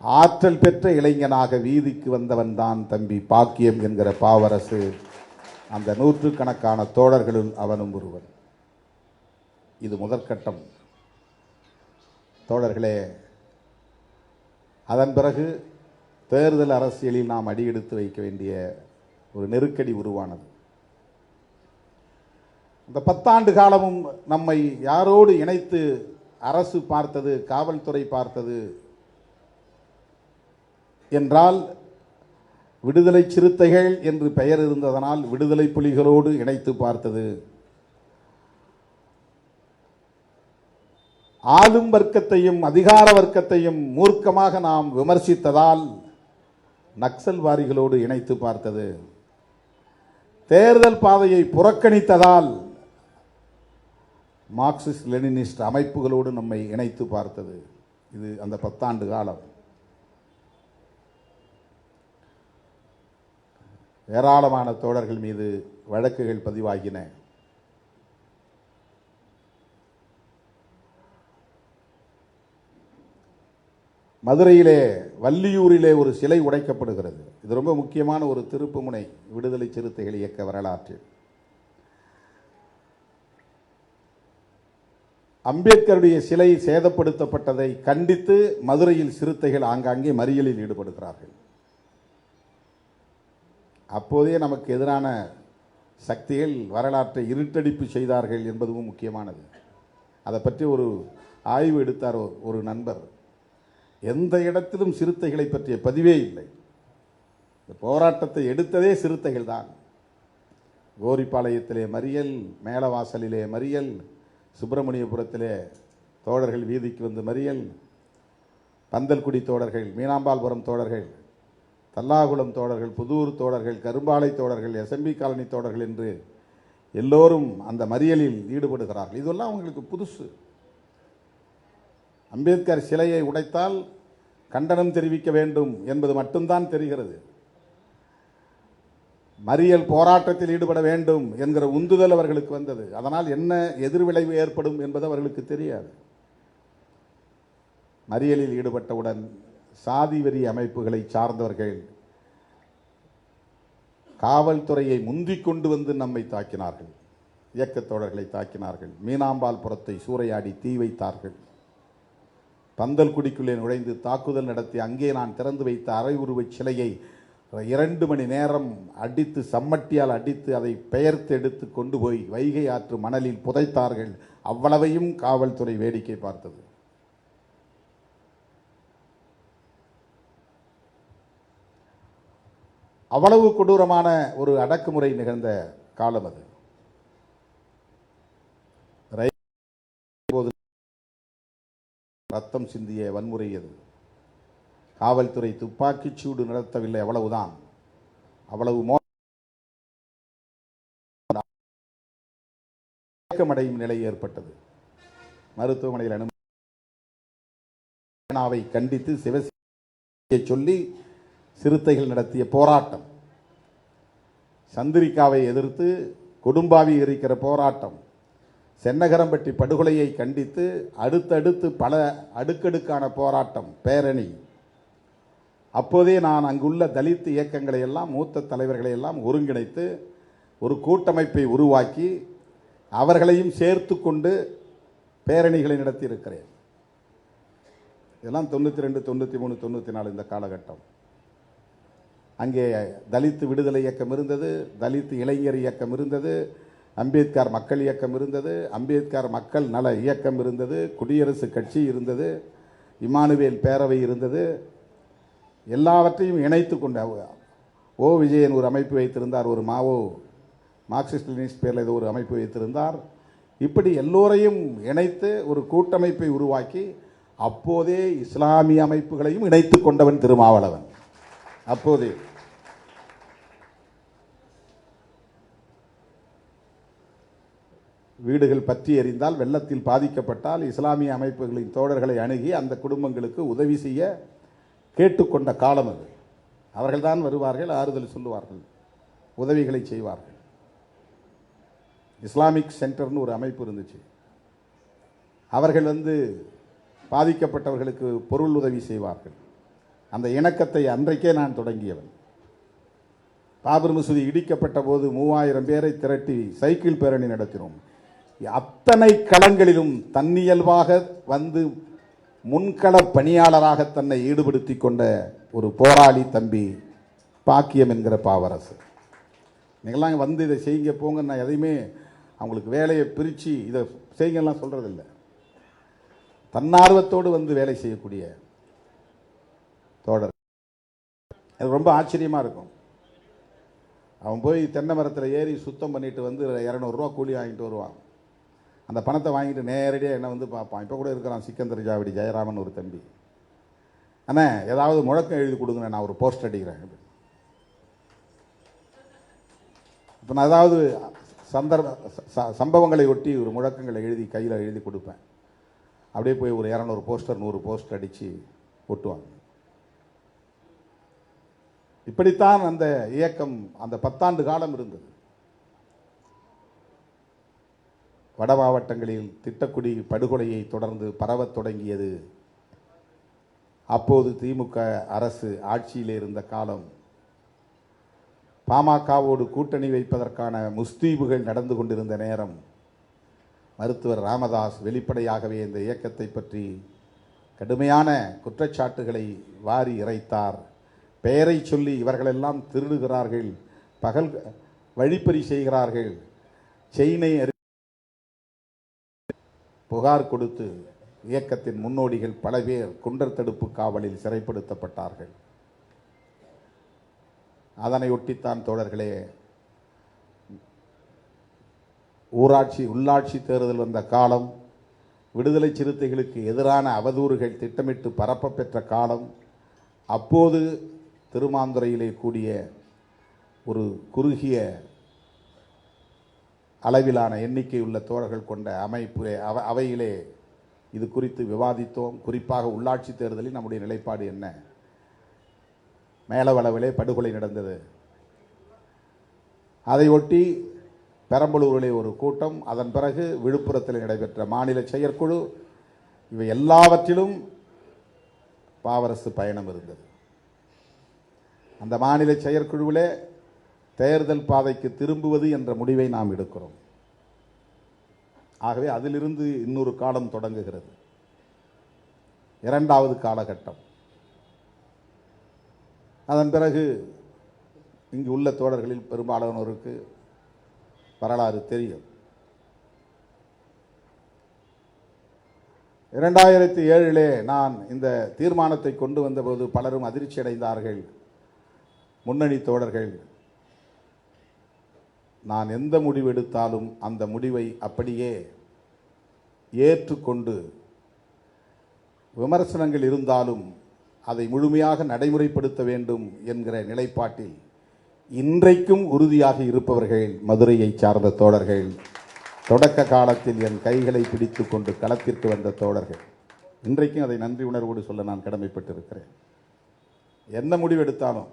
ஆற்றல் பெற்ற இளைஞனாக வீதிக்கு வந்தவன் தான் தம்பி பாக்கியம் என்கிற பாவரசு. அந்த நூற்றுக்கணக்கான தோழர்களுள் அவனும் ஒருவன். இது முதற்கட்டம் தோழர்களே. அதன் பிறகு தேர்தல் அரசியலில் நாம் அடியெடுத்து வைக்க வேண்டிய ஒரு நெருக்கடி உருவானது. இந்த 10 ஆண்டு காலமும் நம்மை யாரோடு இணைத்து அரசு பார்த்தது, காவல்துறை பார்த்தது என்றால், விடுதலை சிறுத்தைகள் என்று பெயர் இருந்ததனால் விடுதலை புலிகளோடு இணைத்து பார்த்தது. ஆளும் வர்க்கத்தையும் அதிகார வர்க்கத்தையும் மூர்க்கமாக நாம் விமர்சித்ததால் நக்சல்வாதிகளோடு இணைத்து பார்த்தது. தேர்தல் பாதையை புறக்கணித்ததால் மார்க்சிஸ்ட் லெனினிஸ்ட் அமைப்புகளோடு நம்மை இணைத்து பார்த்தது. இது அந்த 10 ஆண்டு காலம். ஏராளமான தோழர்கள் மீது வழக்குகள் பதிவாகின. மதுரையிலே வள்ளியூரிலே ஒரு சிலை உடைக்கப்படுகிறது. இது ரொம்ப முக்கியமான ஒரு திருப்பு முனை விடுதலை சிறுத்தைகள் இயக்க வரலாற்றில். அம்பேத்கருடைய சிலை சேதப்படுத்தப்பட்டதை கண்டித்து மதுரையில் சிறுத்தைகள் ஆங்காங்கே மறியலில் ஈடுபடுகிறார்கள். அப்போதே நமக்கு எதிரான சக்திகள் வரலாற்றை இருட்டடிப்பு செய்தார்கள் என்பதும் முக்கியமானது. அதை பற்றி ஒரு ஆய்வு எடுத்தார் ஒரு நண்பர். எந்த இடத்திலும் சிறுத்தைகளை பற்றிய பதிவே இல்லை. இந்த போராட்டத்தை எடுத்ததே சிறுத்தைகள் தான். கோரிப்பாளையத்திலே மறியல், மேலவாசலிலே மறியல், சுப்பிரமணியபுரத்திலே தோழர்கள் வீதிக்கு வந்து மறியல், பந்தல்குடி தோழர்கள், மீனாம்பாள்புரம் தோழர்கள், தல்லாகுளம் தோழர்கள், புதூர் தோழர்கள், கரும்பாலை தோழர்கள், எஸ்எம்பி காலனி தோழர்கள் என்று எல்லோரும் அந்த மறியலில் ஈடுபடுகிறார்கள். இதெல்லாம் அவங்களுக்கு புதுசு. அம்பேத்கர் சிலையை உடைத்தால் கண்டனம் தெரிவிக்க வேண்டும் என்பது மட்டும்தான் தெரிகிறது. மறியல் போராட்டத்தில் ஈடுபட வேண்டும் என்கிற உந்துதல் அவர்களுக்கு வந்தது. அதனால் என்ன எதிர்விளைவு ஏற்படும் என்பது அவர்களுக்கு தெரியாது. மறியலில் ஈடுபட்டவுடன் சாதி வெறி அமைப்புகளை சார்ந்தவர்கள் காவல்துறையை முந்திக் கொண்டு வந்து நம்மை தாக்கினார்கள், இயக்கத் தோழர்களை தாக்கினார்கள், மீனாம்பாள்புரத்தை சூறையாடி தீ வைத்தார்கள், பந்தல்குடிக்குள்ளே நுழைந்து தாக்குதல் நடத்தி அங்கே நான் திறந்து வைத்த அரை உருவச் சிலையை 2 மணி நேரம் அடித்து சம்மட்டியால் அடித்து அதை பெயர்த்து எடுத்து கொண்டு போய் வைகை ஆற்று மணலில் புதைத்தார்கள். அவ்வளவையும் காவல்துறை வேடிக்கை பார்த்தது. அவ்வளவு கொடூரமான ஒரு அடக்குமுறை நிகழ்ந்த காலம் அது. ரத்தம் சிந்திய வன்முறை அது. காவல்துறை துப்பாக்கிச் சூடு நடத்தவில்லை, அவ்வளவுதான். அவ்வளவு மோசமடையும் நிலை ஏற்பட்டது. மருத்துவமனையில் அனுமதி கண்டித்து சிவசேனையை சொல்லி சிறுத்தைகள் நடத்திய போராட்டம், சந்திரிகாவை எதிர்த்து கொடும்பாவி எரிக்கிற போராட்டம், சென்னகரம்பட்டி படுகொலையை கண்டித்து அடுத்தடுத்து பல அடுக்கடுக்கான போராட்டம், பேரணி. அப்போதே நான் அங்குள்ள தலித் இயக்கங்களை எல்லாம், மூத்த தலைவர்களை எல்லாம் ஒருங்கிணைத்து ஒரு கூட்டமைப்பை உருவாக்கி அவர்களையும் சேர்த்து கொண்டு பேரணிகளை நடத்தியிருக்கிறேன். இதெல்லாம் 92, 93, 94 இந்த காலகட்டம். அங்கே தலித் விடுதலை இயக்கம் இருந்தது, தலித் இளைஞர் இயக்கம் இருந்தது, அம்பேத்கர் மக்கள் இயக்கம் இருந்தது, அம்பேத்கர் மக்கள் நல இயக்கம் இருந்தது, குடியரசு கட்சி இருந்தது, இமானுவேல் பேரவை இருந்தது. எல்லாவற்றையும் இணைத்து கொண்ட ஓ விஜயன் ஒரு அமைப்பு வைத்திருந்தார், ஒரு மார்க்சிஸ்ட் லெனினிஸ்ட் பேரில் ஏதோ ஒரு அமைப்பு வைத்திருந்தார். இப்படி எல்லோரையும் இணைத்து ஒரு கூட்டமைப்பை உருவாக்கி அப்போதே இஸ்லாமிய அமைப்புகளையும் இணைத்து கொண்டவன் திருமாவளவன். அப்போதே வீடுகள் பற்றி எறிந்தால், வெள்ளத்தில் பாதிக்கப்பட்டால் இஸ்லாமிய அமைப்புகளின் தோழர்களை அணுகி அந்த குடும்பங்களுக்கு உதவி செய்ய கேட்டுக்கொண்ட காலம் அது. அவர்கள்தான் வருவார்கள், ஆறுதல் சொல்லுவார்கள், உதவிகளை செய்வார்கள். இஸ்லாமிக் சென்டர்னு ஒரு அமைப்பு இருந்துச்சு. அவர்கள் பாதிக்கப்பட்டவர்களுக்கு பொருள் உதவி செய்வார்கள். அந்த இணக்கத்தை அன்றைக்கே நான் தொடங்கியவன். பாபர் மசூதி இடிக்கப்பட்ட போது 3000 பேரை திரட்டி சைக்கிள் பேரணி நடத்தினோம். அத்தனை களங்களிலும் தன்னியல்பாக முன்கள பணியாளராக தன்னை ஈடுபடுத்தி கொண்ட ஒரு போராளி தம்பி பாக்கியம் என்கிற பாவரசு. நீங்களாம் இதை செய்யுங்க போங்க, நான் எதையுமே அவங்களுக்கு வேலையை பிரித்து இதை செய்யுங்கலாம் சொல்கிறதில்லை. தன்னார்வத்தோடு வேலை செய்யக்கூடிய தோழர். எனக்கு ரொம்ப ஆச்சரியமாக இருக்கும். அவன் போய் தென்னை மரத்தில் ஏறி சுத்தம் பண்ணிட்டு 200 ரூபா கூலி வாங்கிட்டு வருவான். அந்த பணத்தை வாங்கிட்டு நேரடியாக என்ன பார்ப்பான். இப்போ கூட இருக்கிறான் சிக்கந்தர் ஜாவடி ஜெயராமன் ஒரு தம்பி. அண்ணே ஏதாவது முழக்கம் எழுதி கொடுங்க, நான் ஒரு போஸ்ட் அடிக்கிறேன். இப்போ நான் ஏதாவது சம்பவங்களை ஒட்டி ஒரு முழக்கங்களை எழுதி கையில் எழுதி கொடுப்பேன். அப்படியே போய் ஒரு 200 போஸ்டர் 100 போஸ்டர் அடித்து ஒட்டுவாங்க. இப்படித்தான் அந்த இயக்கம் அந்த 10 ஆண்டு காலம் இருந்தது. வட மாவட்டங்களில் திட்டக்குடி படுகொலையை தொடர்ந்து பரவத் தொடங்கியது. அப்போது திமுக அரசு ஆட்சியில் இருந்த காலம். பாமகவோடு கூட்டணி வைப்பதற்கான முஸ்தீபுகள் நடந்து கொண்டிருந்த நேரம். மருத்துவர் ராமதாஸ் வெளிப்படையாகவே இந்த இயக்கத்தை பற்றி கடுமையான குற்றச்சாட்டுகளை வாரி இறைத்தார். பெயரை சொல்லி இவர்களெல்லாம் திருடுகிறார்கள், பகல் வழிப்பறி செய்கிறார்கள், செயினை புகார் கொடுத்து இயக்கத்தின் முன்னோடிகள் பல பேர் குண்டர் தடுப்பு காவலில் சிறைப்படுத்தப்பட்டார்கள். அதனை ஒட்டித்தான் தோழர்களே உள்ளாட்சி தேர்தல் வந்த காலம். விடுதலை சிறுத்தைகளுக்கு எதிரான அவதூறுகள் திட்டமிட்டு பரப்ப பெற்ற காலம். அப்போது திருமாந்துறையிலே கூடிய ஒரு குறுகிய அளவிலான எண்ணிக்கை உள்ள தோழர்கள் கொண்ட அவையிலே இது குறித்து விவாதித்தோம். குறிப்பாக உள்ளாட்சி தேர்தலில் நம்முடைய நிலைப்பாடு என்ன? மேலவளவிலே படுகொலை நடந்தது. அதையொட்டி பெரம்பலூரிலே ஒரு கூட்டம், அதன் பிறகு விழுப்புரத்தில் நடைபெற்ற மாநில செயற்குழு, இவை எல்லாவற்றிலும் பாவரசு பயணம் இருந்தது. அந்த மாநில செயற்குழுவிலே தேர்தல் பாதைக்கு திரும்புவது என்ற முடிவை நாம் எடுக்கிறோம். ஆகவே அதிலிருந்து இன்னொரு காலம் தொடங்குகிறது, இரண்டாவது காலகட்டம். அதன் பிறகு இங்கு உள்ள தோழர்களில் பெரும்பாலானோருக்கு வரலாறு தெரியும். 2007 நான் இந்த தீர்மானத்தை கொண்டு வந்தபோது பலரும் அதிர்ச்சி அடைந்தார்கள். முன்னணி தோழர்கள், நான் எந்த முடிவு எடுத்தாலும் அந்த முடிவை அப்படியே ஏற்றுக்கொண்டு, விமர்சனங்கள் இருந்தாலும் அதை முழுமையாக நடைமுறைப்படுத்த வேண்டும் என்கிற நிலைப்பாட்டில் இன்றைக்கும் உறுதியாக இருப்பவர்கள் மதுரையைச் சார்ந்த தோழர்கள். தொடக்க காலத்தில் என் கைகளை பிடித்து கொண்டு களத்திற்கு வந்த தோழர்கள். இன்றைக்கும் அதை நன்றி உணர்வோடு சொல்ல நான் கடமைப்பட்டிருக்கிறேன். என்ன முடிவு எடுத்தாலும்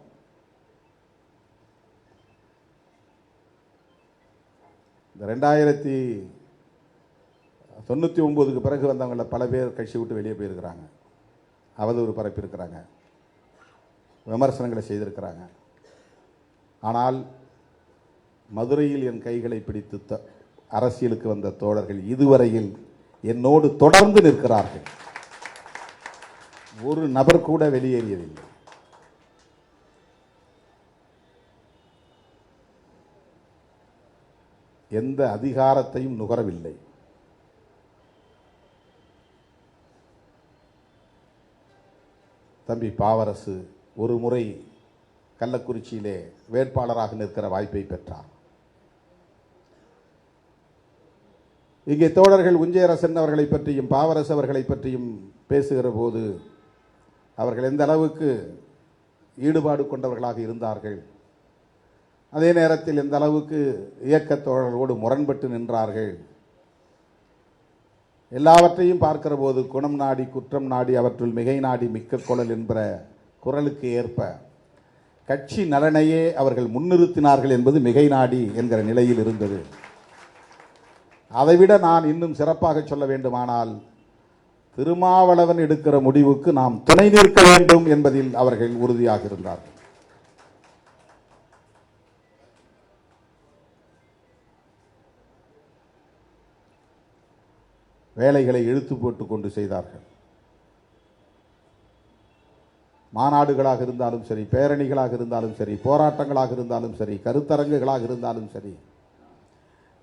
இந்த 1999க்கு பிறகு வந்தவங்கள பல பேர் கட்சி விட்டு வெளியே போயிருக்கிறாங்க, அவதூறு பரப்பியிருக்கிறாங்க, விமர்சனங்களை செய்திருக்கிறாங்க. ஆனால் மதுரையில் என் கைகளை பிடித்து அரசியலுக்கு வந்த தோழர்கள் இதுவரையில் என்னோடு தொடர்ந்து நிற்கிறார்கள். ஒரு நபர் கூட வெளியேறியதில்லை. எந்த அதிகாரத்தையும் நுகரவில்லை. தம்பி பாவரசு ஒரு முறை கள்ளக்குறிச்சியிலே வேட்பாளராக நிற்கிற வாய்ப்பை பெற்றார். இங்கே தோழர்கள் உஞ்சையரசன் அவர்களை பற்றியும் பாவரசு அவர்களை பற்றியும் பேசுகிற போது அவர்கள் எந்த அளவுக்கு ஈடுபாடு கொண்டவர்களாக இருந்தார்கள், அதே நேரத்தில் எந்த அளவுக்கு இயக்கத் தோழர்களோடு முரண்பட்டு நின்றார்கள், எல்லாவற்றையும் பார்க்கிற போது குணம் நாடி குற்றம் நாடி அவற்றுள் மிகை நாடி மிக்க குழல் என்கிற குரலுக்கு ஏற்ப கட்சி நலனையே அவர்கள் முன்னிறுத்தினார்கள் என்பது மிகை நாடி என்கிற நிலையில் இருந்தது. அதைவிட நான் இன்னும் சிறப்பாக சொல்ல வேண்டுமானால், திருமாவளவன் எடுக்கிற முடிவுக்கு நாம் துணை நிற்க வேண்டும் என்பதில் அவர்கள் உறுதியாக இருந்தார்கள். வேலைகளை இழுத்து போட்டு கொண்டு செய்தார்கள். மாநாடுகளாக இருந்தாலும் சரி, பேரணிகளாக இருந்தாலும் சரி, போராட்டங்களாக இருந்தாலும் சரி, கருத்தரங்குகளாக இருந்தாலும் சரி,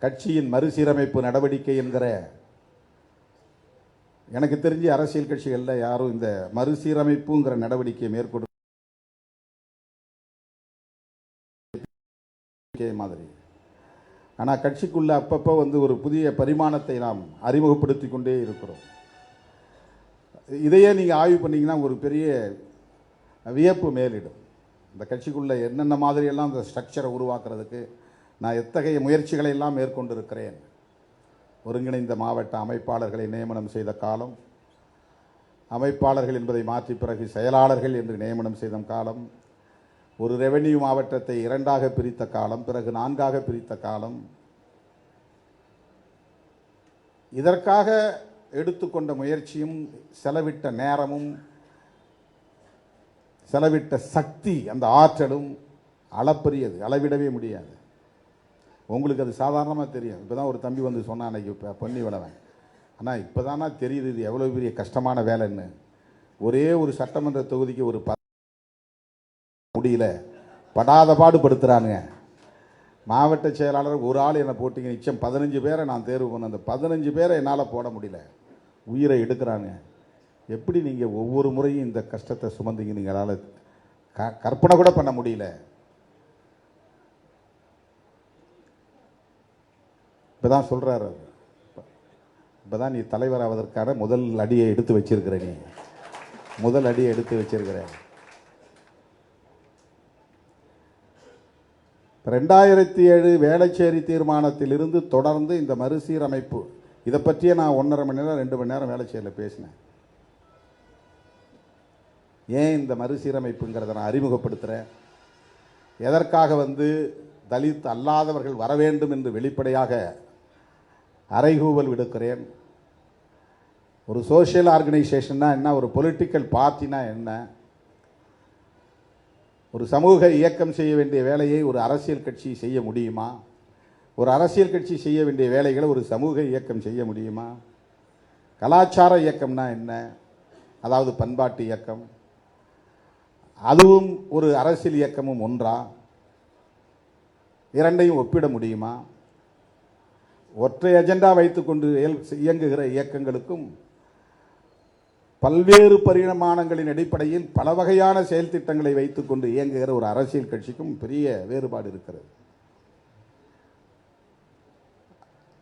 கட்சியின் மறுசீரமைப்பு நடவடிக்கை என்கிற, எனக்கு தெரிஞ்ச அரசியல் கட்சிகளில் யாரும் இந்த மறுசீரமைப்புங்கிற நடவடிக்கையை மேற்கொண்டு மாதிரி. ஆனால் கட்சிக்குள்ள அப்பப்போ ஒரு புதிய பரிமாணத்தை நாம் அறிமுகப்படுத்தி கொண்டே இருக்கிறோம். இதையே நீங்கள் ஆய்வு பண்ணிங்கன்னா ஒரு பெரிய வியப்பு மேலிடும். இந்த கட்சிக்குள்ளே என்னென்ன மாதிரியெல்லாம் இந்த ஸ்ட்ரக்சரை உருவாக்குறதுக்கு நான் எத்தகைய முயற்சிகளை எல்லாம் மேற்கொண்டிருக்கிறேன். ஒருங்கிணைந்த மாவட்ட அமைப்பாளர்களை நியமனம் செய்த காலம், அமைப்பாளர்கள் என்பதை மாற்றி பிறகு செயலாளர்கள் என்று நியமனம் செய்த காலம், ஒரு ரெவென்யூ மாவட்டத்தை 2ஆக பிரித்த காலம், பிறகு 4ஆக பிரித்த காலம். இதற்காக எடுத்துக்கொண்ட முயற்சியும் செலவிட்ட நேரமும் செலவிட்ட சக்தி, அந்த ஆற்றலும் அளப்பரியது, அளவிடவே முடியாது. உங்களுக்கு அது சாதாரணமாக தெரியும். இப்போ தான் ஒரு தம்பி வந்து சொன்னான் அன்னைக்கு, பண்ணி விடவேன், ஆனால் இப்போ தானே தெரியுது இது எவ்வளோ பெரிய கஷ்டமான வேலைன்னு. ஒரே ஒரு சட்டமன்ற தொகுதிக்கு ஒரு முடியல, படாத பாடுபடுத்துகிறானுங்க. மாவட்ட செயலாளர் ஒரு ஆள் என்னை போட்டிங்க, நிச்சயம் 15 பேரை நான் தேர்வு பண்ண, அந்த 15 பேரை என்னால் போட முடியல, உயிரை எடுக்கிறாங்க. எப்படி நீங்கள் ஒவ்வொரு முறையும் இந்த கஷ்டத்தை சுமந்தீங்க, நீங்களால் கற்பனை கூட பண்ண முடியல. இப்போ தான் சொல்கிறாரு, இப்போதான் நீ தலைவர் ஆவதற்கான முதல் அடியை எடுத்து வச்சிருக்கிற. நீ முதல் அடியை எடுத்து வச்சிருக்கிற. 2007 வேளச்சேரி தீர்மானத்திலிருந்து தொடர்ந்து இந்த மறுசீரமைப்பு இதை பற்றியே நான் 1.5 மணி நேரம் 2 மணி நேரம் வேளச்சேரியில் பேசினேன். ஏன் இந்த மறுசீரமைப்புங்கிறத நான் அறிமுகப்படுத்துகிறேன். எதற்காக தலித் அல்லாதவர்கள் வர வேண்டும் என்று வெளிப்படையாக அறைகூவல் விடுக்கிறேன். ஒரு சோஷியல் ஆர்கனைசேஷன்னா என்ன, ஒரு பொலிட்டிக்கல் பார்ட்டினா என்ன, ஒரு சமூக இயக்கம் செய்ய வேண்டிய வேலையை ஒரு அரசியல் கட்சி செய்ய முடியுமா? ஒரு அரசியல் கட்சி செய்ய வேண்டிய வேலைகளை ஒரு சமூக இயக்கம் செய்ய முடியுமா? கலாச்சார இயக்கம்னா என்ன, அதாவது பண்பாட்டு இயக்கம், அதுவும் ஒரு அரசியல் இயக்கமும் ஒன்றா? இரண்டையும் ஒப்பிட முடியுமா? ஒற்றை அஜெண்டா வைத்துக்கொண்டு இயங்குகிற இயக்கங்களுக்கும் பல்வேறு பரிமாணங்களின் அடிப்படையில் பல வகையான செயல் திட்டங்களை வைத்துக்கொண்டு இயங்குகிற ஒரு அரசியல் கட்சிக்கும் பெரிய வேறுபாடு இருக்கிறது.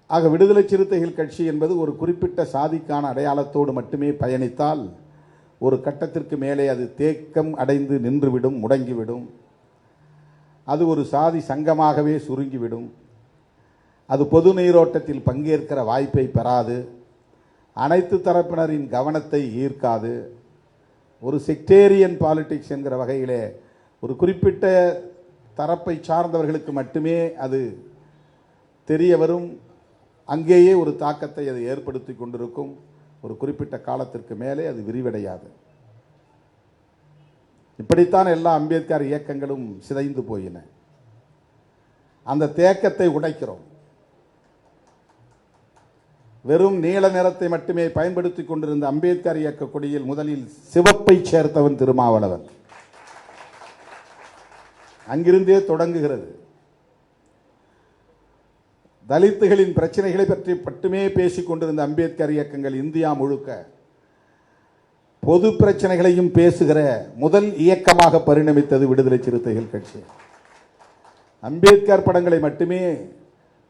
ஆக விடுதலை சிறுத்தைகள் கட்சி என்பது ஒரு குறிப்பிட்ட சாதிக்கான அடையாளத்தோடு மட்டுமே பயணித்தால் ஒரு கட்டத்திற்கு மேலே அது தேக்கம் அடைந்து நின்றுவிடும், முடங்கிவிடும். அது ஒரு சாதி சங்கமாகவே சுருங்கிவிடும். அது பொது நீரோட்டத்தில் பங்கேற்கிற வாய்ப்பை பெறாது. அனைத்து தரப்பினரின் கவனத்தை ஈர்க்காது. ஒரு செக்டேரியன் பாலிடிக்ஸ் என்கிற வகையிலே ஒரு குறிப்பிட்ட தரப்பை சார்ந்தவர்களுக்கு மட்டுமே அது தெரிய வரும். அங்கேயே ஒரு தாக்கத்தை அது ஏற்படுத்தி கொண்டிருக்கும். ஒரு குறிப்பிட்ட காலத்திற்கு மேலே அது விரிவடையாது. இப்படித்தான் எல்லா அம்பேத்கர் இயக்கங்களும் சிதைந்து போயின. அந்த தேக்கத்தை உடைக்கிறோம். வெறும் நீல நிறத்தை மட்டுமே பயன்படுத்திக் கொண்டிருந்த அம்பேத்கர் இயக்க கொடியில் முதலில் சிவப்பை சேர்த்தவன் திருமாவளவன். அங்கிருந்தே தொடங்குகிறது. தலித்துகளின் பிரச்சனைகளை பற்றி மட்டுமே பேசிக் கொண்டிருந்த அம்பேத்கர் இயக்கங்கள் இந்தியா முழுக்க பொது பிரச்சனைகளையும் பேசுகிற முதல் இயக்கமாக பரிணமித்தது விடுதலை சிறுத்தைகள் கட்சி. அம்பேத்கர் படங்களை மட்டுமே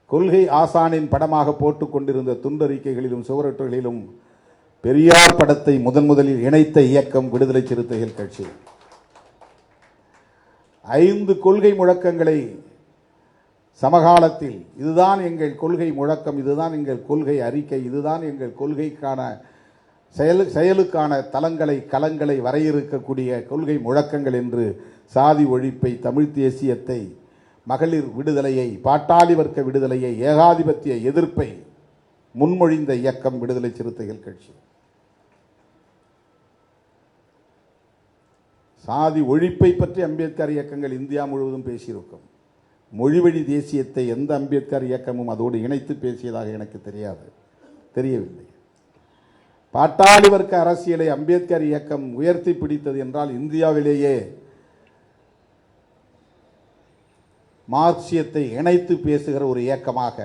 கொள்கை ஆசானின் படமாக போட்டுக் கொண்டிருந்த துண்டறிக்கைகளிலும் சுவரொட்டுகளிலும் பெரியார் படத்தை முதலில் இணைத்த இயக்கம் விடுதலை சிறுத்தைகள் கட்சி. 5 கொள்கை முழக்கங்களை சமகாலத்தில் இதுதான் எங்கள் கொள்கை முழக்கம், இதுதான் எங்கள் கொள்கை அறிக்கை, இதுதான் எங்கள் கொள்கைக்கான செயலுக்கான களங்களை வரையறுக்கக்கூடிய கொள்கை முழக்கங்கள் என்று சாதி ஒழிப்பை, தமிழ் தேசியத்தை, மகளிர் விடுதலையை, பாட்டாளி வர்க்க விடுதலையை, ஏகாதிபத்திய எதிர்ப்பை முன்மொழிந்த இயக்கம் விடுதலை சிறுத்தைகள் கட்சி. சாதி ஒழிப்பை பற்றி அம்பேத்கர் இயக்கங்கள் இந்தியா முழுவதும் பேசியிருக்கும். மொழிவழி தேசியத்தை எந்த அம்பேத்கர் இயக்கமும் அதோடு இணைத்து பேசியதாக எனக்கு தெரியவில்லை. பாட்டாளி வர்க்க அரசியலை அம்பேத்கர் இயக்கம் உயர்த்தி பிடித்தது என்றால் இந்தியாவிலேயே மார்க்சியத்தை இணைத்து பேசுகிற ஒரு இயக்கமாக,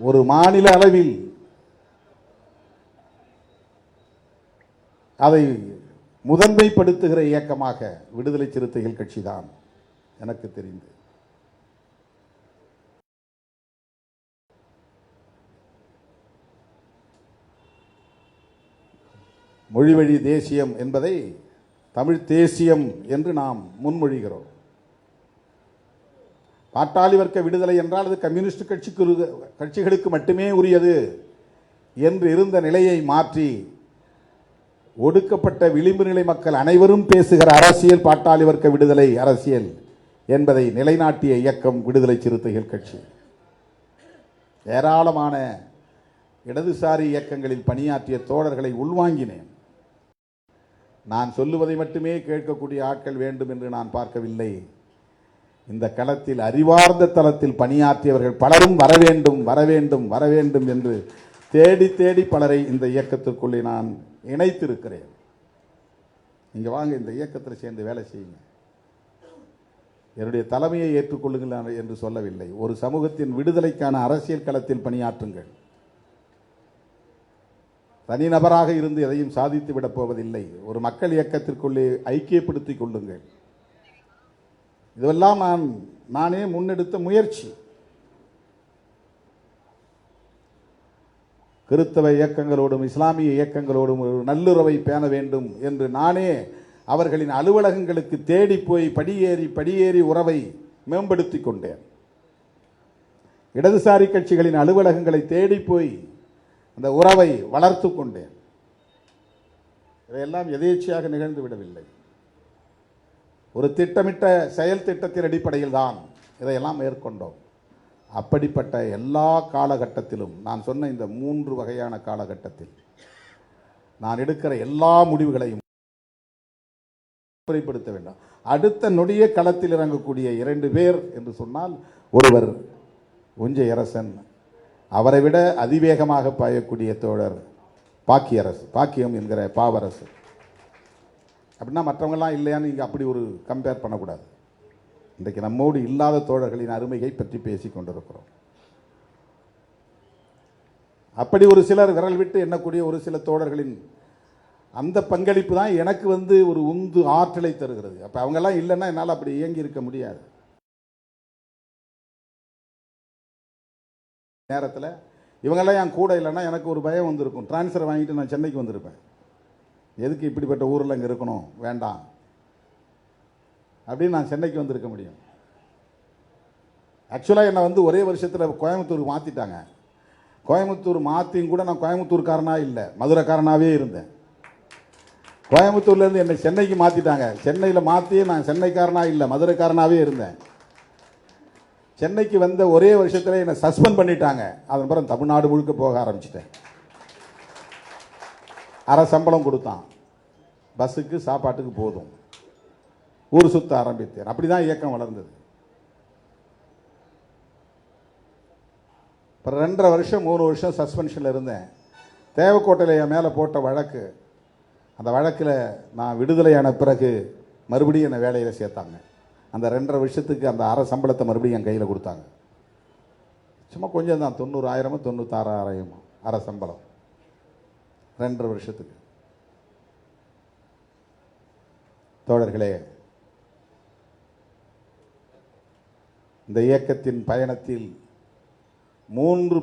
ஒரு மாநில அளவில் அதை முதன்மைப்படுத்துகிற இயக்கமாக விடுதலை சிறுத்தைகள் கட்சி தான் எனக்கு தெரிந்து. மொழிவழி தேசியம் என்பதை தமிழ் தேசியம் என்று நாம் முன்மொழிகிறோம். பாட்டாளி வர்க்க விடுதலை என்றால் அது கம்யூனிஸ்ட் கட்சிகளுக்கு மட்டுமே உரியது என்று இருந்த நிலையை மாற்றி ஒடுக்கப்பட்ட விளிம்பு நிலை மக்கள் அனைவரும் பேசுகிற அரசியல் பாட்டாளி வர்க்க விடுதலை அரசியல் என்பதை நிலைநாட்டிய இயக்கம் விடுதலை சிறுத்தைகள் கட்சி. ஏராளமான இடதுசாரி இயக்கங்களில் பணியாற்றிய தோழர்களை உள்வாங்கினேன். நான் சொல்லுவதை மட்டுமே கேட்கக்கூடிய ஆட்கள் வேண்டும் என்று நான் பார்க்கவில்லை. இந்த களத்தில் அறிவார்ந்த தளத்தில் பணியாற்றியவர்கள் பலரும் வரவேண்டும் என்று தேடி பலரை இந்த இயக்கத்திற்குள்ளே நான் இணைத்திருக்கிறேன். இங்க வாங்க, இந்த இயக்கத்தில் சேர்ந்து வேலை செய்யுங்க, என்னுடைய தலைமையை ஏற்றுக்கொள்ளுங்கள் என்று சொல்லவில்லை. ஒரு சமூகத்தின் விடுதலைக்கான அரசியல் களத்தில் பணியாற்றுங்கள். தனிநபராக இருந்து எதையும் சாதித்து விடப் போவதில்லை. ஒரு மக்கள் இயக்கத்திற்குள்ளே ஐக்கியப்படுத்திக் கொள்ளுங்கள். இதெல்லாம் நானே முன்னெடுத்த முயற்சி. கிறித்தவ இயக்கங்களோடும் இஸ்லாமிய இயக்கங்களோடும் ஒரு நல்லுறவை பேண வேண்டும் என்று நானே அவர்களின் அலுவலகங்களுக்கு தேடி போய் படியேறி உறவை மேம்படுத்திக் கொண்டேன். இடதுசாரி கட்சிகளின் அலுவலகங்களை தேடி போய் அந்த உறவை வளர்த்து கொண்டேன். இதையெல்லாம் எதேச்சையாக நிகழ்ந்து விடவில்லை. ஒரு திட்டமிட்ட செயல் திட்டத்தின் அடிப்படையில் தான் இதையெல்லாம் மேற்கொண்டோம். அப்படிப்பட்ட எல்லா காலகட்டத்திலும் நான் சொன்ன இந்த 3 வகையான காலகட்டத்தில் நான் எடுக்கிற எல்லா முடிவுகளையும் முறைப்படுத்த வேண்டும். அடுத்த நொடிய களத்தில் இறங்கக்கூடிய 2 பேர் என்று சொன்னால், ஒருவர் உஞ்சை அரசன், அவரை விட அதிவேகமாக பாயக்கூடிய தோழர் பாக்கியம் என்கிற பாவரசு. அப்படின்னா மற்றவங்கெல்லாம் இல்லையான்னு இங்கே அப்படி ஒரு கம்பேர் பண்ணக்கூடாது. இன்றைக்கு நம்மோடு இல்லாத தோழர்களின் அருமையை பற்றி பேசிக் கொண்டிருக்கிறோம். அப்படி ஒரு சிலர் விரல் விட்டு எண்ணக்கூடிய ஒரு சில தோழர்களின் அந்த பங்களிப்பு தான் எனக்கு ஒரு உந்து ஆற்றலை தருகிறது. அப்போ அவங்கெல்லாம் இல்லைன்னா என்னால் அப்படி இயங்கி இருக்க முடியாது. நேரத்தில் இவங்கெல்லாம் என் கூட இல்லைன்னா எனக்கு ஒரு பயம் வந்திருக்கும். டிரான்ஸ்ஃபர் வாங்கிட்டு நான் சென்னைக்கு வந்திருப்பேன். எதுக்கு இப்படிப்பட்ட ஊரில் இங்கே இருக்கணும், வேண்டாம் அப்படின்னு நான் சென்னைக்கு வந்திருக்க முடியும். ஆக்சுவலாக என்னை ஒரே வருஷத்தில் கோயம்புத்தூருக்கு மாற்றிட்டாங்க. கோயம்புத்தூர் மாற்றியும் கூட நான் கோயம்புத்தூர்காரனாக இல்லை, மதுரைக்காரனாகவே இருந்தேன். கோயம்புத்தூர்லேருந்து என்னை சென்னைக்கு மாற்றிட்டாங்க. சென்னையில் மாற்றி நான் சென்னைக்காரனாக இல்லை, மதுரைக்காரனாகவே இருந்தேன். சென்னைக்கு வந்த ஒரே வருஷத்தில் என்னை சஸ்பெண்ட் பண்ணிட்டாங்க. அதன் பிறகு தமிழ்நாடு முழுக்க போக ஆரம்பிச்சிட்டேன். அரை சம்பளம் கொடுத்தான், பஸ்ஸுக்கு சாப்பாட்டுக்கு போதும், ஊர் சுத்த ஆரம்பித்தேன். அப்படி தான் இயக்கம் வளர்ந்தது. இப்போ 2.5 வருஷம் 3 வருஷம் சஸ்பென்ஷனில் இருந்தேன். தேவக்கோட்டையில் என் மேலே போட்ட வழக்கு, அந்த வழக்கில் நான் விடுதலையான பிறகு மறுபடியும் என்னை வேலையில் சேர்த்தாங்க. அந்த 2.5 வருஷத்துக்கு அந்த அரை சம்பளத்தை மறுபடியும் என் கையில் கொடுத்தாங்க. சும்மா கொஞ்சம் தான், 90,000 96,000 அரை சம்பளம் 2.5 வருஷத்துக்கு. தோழர்களே, இந்த இயக்கத்தின் பயணத்தில் 3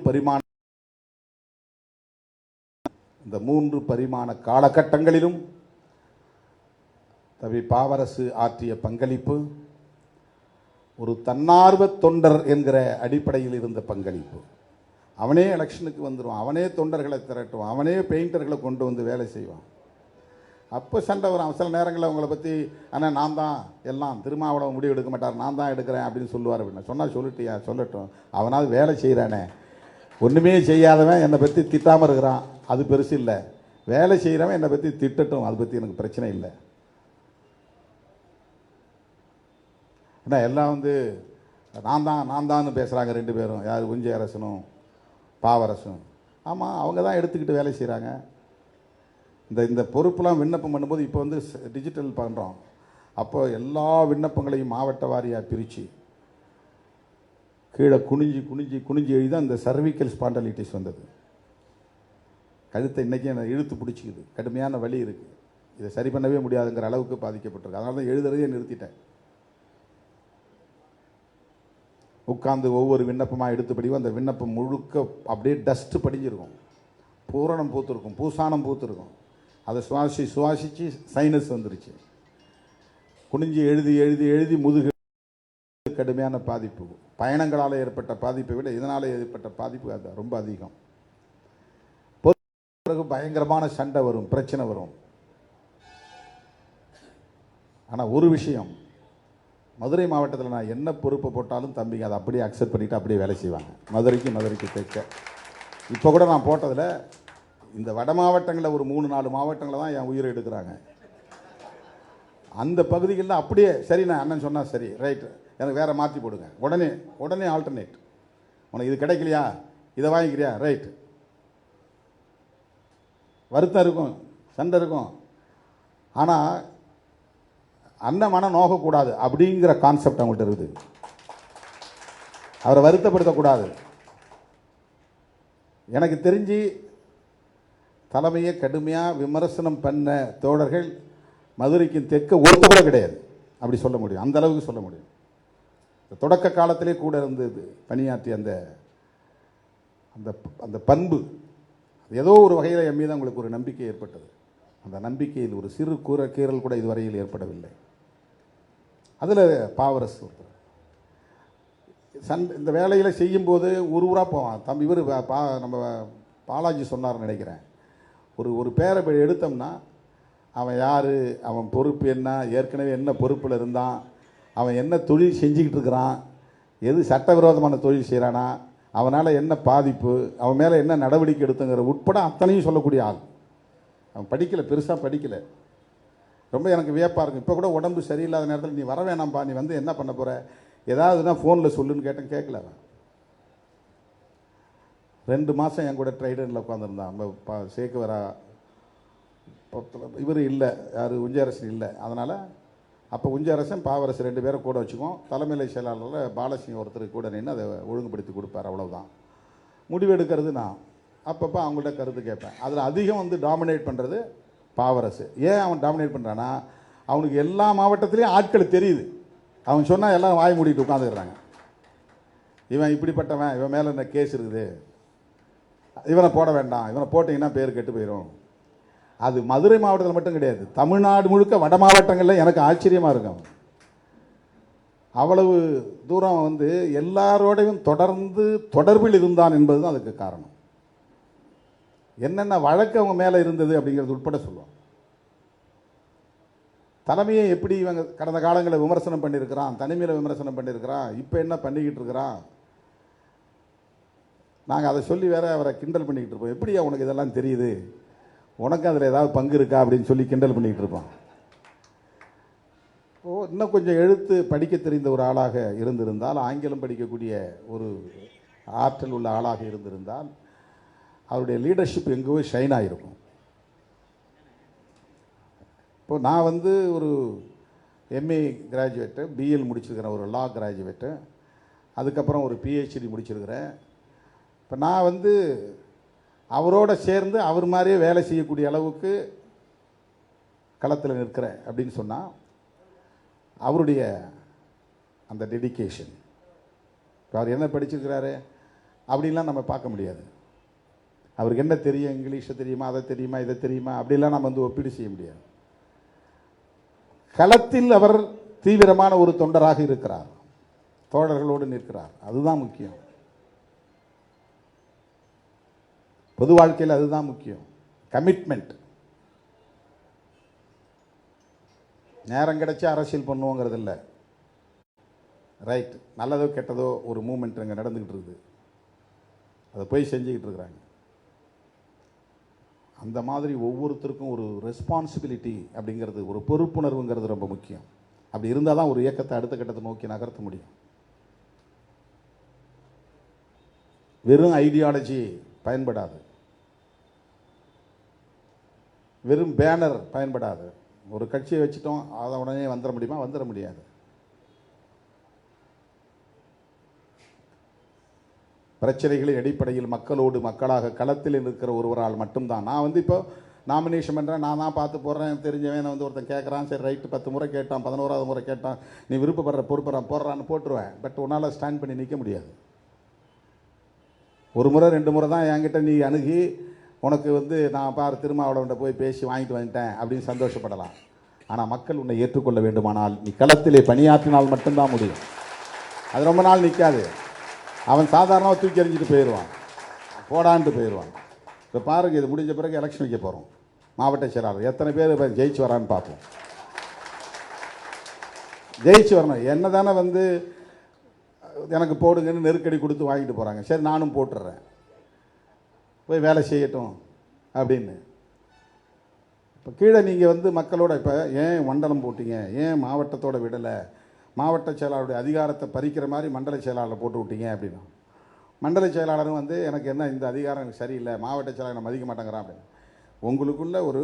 பரிமாண காலகட்டங்களிலும் தவி பாவரசு ஆற்றிய பங்களிப்பு ஒரு தன்னார்வ தொண்டர் என்கிற அடிப்படையில் இருந்த பங்களிப்பு. அவனே எலெக்ஷனுக்கு வந்துடுவான், அவனே தொண்டர்களை திரட்டுவான், அவனே பெயிண்டர்களை கொண்டு வந்து வேலை செய்வான். அப்போ சண்டை வரும். சில நேரங்களில் அவங்கள பற்றி, ஆனால் நான் தான் எல்லாம், திருமாவளவன் முடிவு எடுக்க மாட்டார், நான் தான் எடுக்கிறேன் அப்படின்னு சொல்லுவார். அப்படின்னு சொன்னால் சொல்லிட்டியா, சொல்லட்டும், அவனாவது வேலை செய்கிறானே. ஒன்றுமே செய்யாதவன் என்னை பற்றி திட்டாமல் இருக்கிறான், அது பெருசு இல்லை. வேலை செய்கிறவன் என்னை பற்றி திட்டட்டும், அதை பற்றி எனக்கு பிரச்சனை இல்லை. ஏன்னா எல்லாம் நான் தான் பேசுகிறாங்க 2 பேரும். யார், உஞ்சை அரசனும் பாவரசும். ஆமாம், அவங்க தான் எடுத்துக்கிட்டு வேலை செய்கிறாங்க. இந்த பொறுப்பெல்லாம் விண்ணப்பம் பண்ணும்போது இப்போ டிஜிட்டல் பண்ணுறோம். அப்போ எல்லா விண்ணப்பங்களையும் மாவட்ட வாரியாக பிரித்து கீழே குனிஞ்சு எழுதி தான் இந்த சர்விக்கல் ஸ்பாண்டலிட்டிஸ் வந்தது. கழுத்தை இன்றைக்கி என்னை இழுத்து பிடிச்சிக்குது, கடுமையான வலி இருக்குது, இதை சரி பண்ணவே முடியாதுங்கிற அளவுக்கு பாதிக்கப்பட்டிருக்கு. அதனால தான் எழுதுறதே நிறுத்திட்டேன். உட்கார்ந்து ஒவ்வொரு விண்ணப்பமாக எடுத்து படிவோம். அந்த விண்ணப்பம் முழுக்க அப்படியே டஸ்ட்டு படிஞ்சிருக்கும், பூரணம் பூத்துருக்கும், பூசானம் பூத்துருக்கும். அதை சுவாசித்து சைனஸ் வந்துருச்சு. குனிஞ்சு எழுதி முதுகு கடுமையான பாதிப்பு. பயணங்களால் ஏற்பட்ட பாதிப்பை விட இதனால் ஏற்பட்ட பாதிப்பு அது ரொம்ப அதிகம். பிறகு பயங்கரமான சண்டை வரும், பிரச்சனை வரும். ஆனால் ஒரு விஷயம், மதுரை மாவட்டத்தில் நான் என்ன பொறுப்பை போட்டாலும் தம்பிங்க அதை அப்படியே அக்செப்ட் பண்ணிவிட்டு அப்படியே வேலை செய்வாங்க. மதுரைக்கு தைக்க. இப்போ கூட நான் போட்டதில் இந்த வட மாவட்டங்களில் ஒரு 3-4 மாவட்டங்களில் தான் என் உயிரை எடுக்கிறாங்க. அந்த பகுதிகளில் அப்படியே சரி, நான் அண்ணன் சொன்னால் சரி, ரைட்டு, எனக்கு வேறு மாற்றி போடுங்க, உடனே ஆல்டர்னேட். உனக்கு இது கிடைக்கலையா, இதை வாங்கிக்கிறியா, ரைட்டு. வருத்தம் இருக்கும், சண்டை இருக்கும். ஆனால் அண்ணன் மனம் நோகக்கூடாது அப்படிங்கிற கான்செப்ட் அவங்கள்ட்ட இருக்குது. அவரை வருத்தப்படுத்தக்கூடாது. எனக்கு தெரிஞ்சு தலைமையை கடுமையாக விமர்சனம் பண்ண தோழர்கள் மதுரைக்கு தெற்க ஒருத்த கூட கிடையாது. அப்படி சொல்ல முடியும், அந்த அளவுக்கு சொல்ல முடியும். தொடக்க காலத்திலே கூட இருந்தது பணியாற்றிய அந்த அந்த பண்பு, ஏதோ ஒரு வகையில் என் மீது அவங்களுக்கு ஒரு நம்பிக்கை ஏற்பட்டது. அந்த நம்பிக்கையில் ஒரு சிறு கீறல் கூட இதுவரையில் ஏற்படவில்லை. அதில் பாவரசு ஒருத்தர் இந்த வேலையில் செய்யும்போது ஊராக போவான். தம்பி இவர் நம்ம பாலாஜி சொன்னார்னு நினைக்கிறேன். ஒரு பேரை எடுத்தோம்னா அவன் யார், அவன் பொறுப்பு என்ன, ஏற்கனவே என்ன பொறுப்பில் இருந்தான், அவன் என்ன தொழில் செஞ்சுக்கிட்டு இருக்கிறான், எது சட்டவிரோதமான தொழில் செய்கிறானா, அவனால் என்ன பாதிப்பு, அவன் மேலே என்ன நடவடிக்கை எடுத்துங்கிற உட்பட அத்தனையும் சொல்லக்கூடிய ஆள். அவன் படிக்கலை, பெருசாக படிக்கலை. ரொம்ப எனக்கு வியப்பாக இருக்கும். இப்போ கூட உடம்பு சரியில்லாத நேரத்தில் நீ வர வேணாம்ப்பா, நீ வந்து என்ன பண்ண போகிற, ஏதாவதுனா ஃபோனில் சொல்லுன்னு கேட்டேன், கேட்கல. அவன் 2 மாதம் என் கூட ட்ரைடனில் உட்காந்துருந்தான். நம்ம சேக்குவரா இவர் இல்லை, யார் உஞ்சரசன் இல்லை. அதனால் அப்போ உஞ்சரசன் பாவரசு 2 பேரை கூட வச்சுக்குவோம். தலைமையில செயலாளரில் பாலசிங்கம் ஒருத்தருக்கு கூட நின்று அதை ஒழுங்குபடுத்தி கொடுப்பார். அவ்வளோதான். முடிவெடுக்கிறது நான். அப்பப்போ அவங்கள்ட்ட கருத்து கேட்பேன். அதில் அதிகம் வந்து டாமினேட் பண்ணுறது பாவரசு. ஏன் அவன் டாமினேட் பண்ணுறான்னா, அவனுக்கு எல்லா மாவட்டத்துலேயும் ஆட்கள் தெரியுது. அவன் சொன்னால் எல்லாம் வாய் மூடிட்டு உட்காந்துக்கிறாங்க. இவன் இப்படிப்பட்டவன், இவன் மேலே என்ன கேஸ் இருக்குது, இவனை போட வேண்டாம், இவனை போட்டிங்கன்னா பேர் கெட்டு போயிடும். அது மதுரை மாவட்டத்தில் மட்டும் கிடையாது, தமிழ்நாடு முழுக்க வட மாவட்டங்களில் எனக்கு ஆச்சரியமாக இருக்கும். அவ்வளவு தூரம் வந்து எல்லாரோடையும் தொடர்ந்து தொடர்பில் இருந்தான் என்பது தான் அதுக்கு காரணம். என்னென்ன வழக்கு அவங்க மேலே இருந்தது அப்படிங்கிறது உட்பட சொல்லுவோம். தலைமையை எப்படி இவங்க கடந்த காலங்களில் விமர்சனம் பண்ணியிருக்கிறான், தனிமையில் விமர்சனம் பண்ணியிருக்கிறான், இப்போ என்ன பண்ணிக்கிட்டு இருக்கிறான், நாங்கள் அதை சொல்லி வேற அவரை கிண்டல் பண்ணிக்கிட்டு இருப்போம். எப்படியா உனக்கு இதெல்லாம் தெரியுது, உனக்கு அதில் ஏதாவது பங்கு இருக்கா அப்படின்னு சொல்லி கிண்டல் பண்ணிக்கிட்டு இருப்பான். இன்னும் கொஞ்சம் எழுத்து படிக்க தெரிந்த ஒரு ஆளாக இருந்திருந்தால், ஆங்கிலம் படிக்கக்கூடிய ஒரு ஆற்றல் உள்ள ஆளாக இருந்திருந்தால், அவருடைய லீடர்ஷிப் எங்கேயோ ஷைன் ஆகிருக்கும். இப்போ நான் வந்து ஒரு எம்ஏ கிராஜுவேட்டு, பிஎல் முடிச்சிருக்கிறேன், ஒரு லா கிராஜுவேட்டு, அதுக்கப்புறம் ஒரு பிஹெச்டி முடிச்சிருக்கிறேன். இப்போ நான் வந்து அவரோட சேர்ந்து அவர் மாதிரியே வேலை செய்யக்கூடிய அளவுக்கு களத்தில் நிற்கிறேன் அப்படின்னு சொன்னால், அவருடைய அந்த டெடிகேஷன், அவர் என்ன படிச்சிருக்கிறாரு அப்படின்லாம் நம்ம பார்க்க முடியாது. அவருக்கு என்ன தெரியும், இங்கிலீஷை தெரியுமா, அதை தெரியுமா, இதை தெரியுமா, அப்படிலாம் நம்ம வந்து ஒப்பீடு செய்ய முடியாது. களத்தில் அவர் தீவிரமான ஒரு தொண்டராக இருக்கிறார், தோழர்களோடு நிற்கிறார். அதுதான் முக்கியம். பொது வாழ்க்கையில் அதுதான் முக்கியம். கமிட்மெண்ட். நேரம் கிடைச்சா அரசியல் பண்ணுவோங்கிறது இல்லை. ரைட், நல்லதோ கெட்டதோ ஒரு மூமெண்ட் அங்கே நடந்துக்கிட்டு இருக்குது, அதை போய் செஞ்சுக்கிட்டு இருக்கிறாங்க. அந்த மாதிரி ஒவ்வொருத்தருக்கும் ஒரு ரெஸ்பான்சிபிலிட்டி அப்படிங்கிறது, ஒரு பொறுப்புணர்வுங்கிறது ரொம்ப முக்கியம். அப்படி இருந்தால் தான் ஒரு இயக்கத்தை அடுத்த கட்டத்தை நோக்கி நகர்த்த முடியும். வெறும் ஐடியாலஜி பயன்படாது, வெறும் பேனர் பயன்படாது. ஒரு கட்சியை வச்சுட்டோம், அதை உடனே வந்துட முடியுமா, வந்துட முடியாது. பிரச்சனைகளின் அடிப்படையில் மக்களோடு மக்களாக களத்தில் இருக்கிற ஒருவரால் மட்டும்தான். நான் வந்து இப்போ நாமினேஷன் பண்ணுறேன், நான் தான் பார்த்து போடுறேன், தெரிஞ்சவன் வந்து ஒருத்தன் கேட்குறான், சரி ரைட்டு 10 முறை கேட்டான், 11வது முறை கேட்டான், நீ விருப்பப்படுற பொறுப்புறான் போடுறான்னு போட்டுருவேன். பட் உன்னால் ஸ்டாண்ட் பண்ணி நிற்க முடியாது. ஒரு முறை 2 முறை தான் என்கிட்ட நீ அணுகி உனக்கு வந்து நான் பார் திருமாவளவன்கிட்ட போய் பேசி வாங்கிட்டு வந்துட்டேன் அப்படின்னு சந்தோஷப்படலாம். ஆனால் மக்கள் உன்னை ஏற்றுக்கொள்ள வேண்டுமானால் நீ களத்திலே பணியாற்றினால் மட்டும்தான் முடியும். அது ரொம்ப நாள் நிற்காது. அவன் சாதாரணமாக தூக்கி எறிஞ்சிட்டு போயிடுவான், போடான்ட்டு போயிடுவான். இப்போ பாருங்கள், இது முடிஞ்ச பிறகு எலெக்ஷன் வைக்க போகிறோம். மாவட்ட செயலாளர் எத்தனை பேர் இப்போ ஜெயிச்சு வரான்னு பார்ப்போம். ஜெயிச்சு வரணும். என்ன தானே வந்து எனக்கு போடுங்கன்னு நெருக்கடி கொடுத்து வாங்கிட்டு போகிறாங்க. சரி நானும் போட்டுடுறேன், போய் வேலை செய்யட்டும் அப்படின்னு. இப்போ கீழே நீங்கள் வந்து மக்களோட இப்போ ஏன் மண்டலம் போட்டீங்க, ஏன் மாவட்டத்தோட விடலை, மாவட்ட செயலாளருடைய அதிகாரத்தை பறிக்கிற மாதிரி மண்டல செயலாளரை போட்டு விட்டீங்க அப்படின்னா, மண்டல செயலாளரும் வந்து எனக்கு என்ன இந்த அதிகாரம் எனக்கு சரியில்லை, மாவட்ட செயலாளர் மதிக்க மாட்டேங்கிறான் அப்படின்னு. உங்களுக்குள்ள ஒரு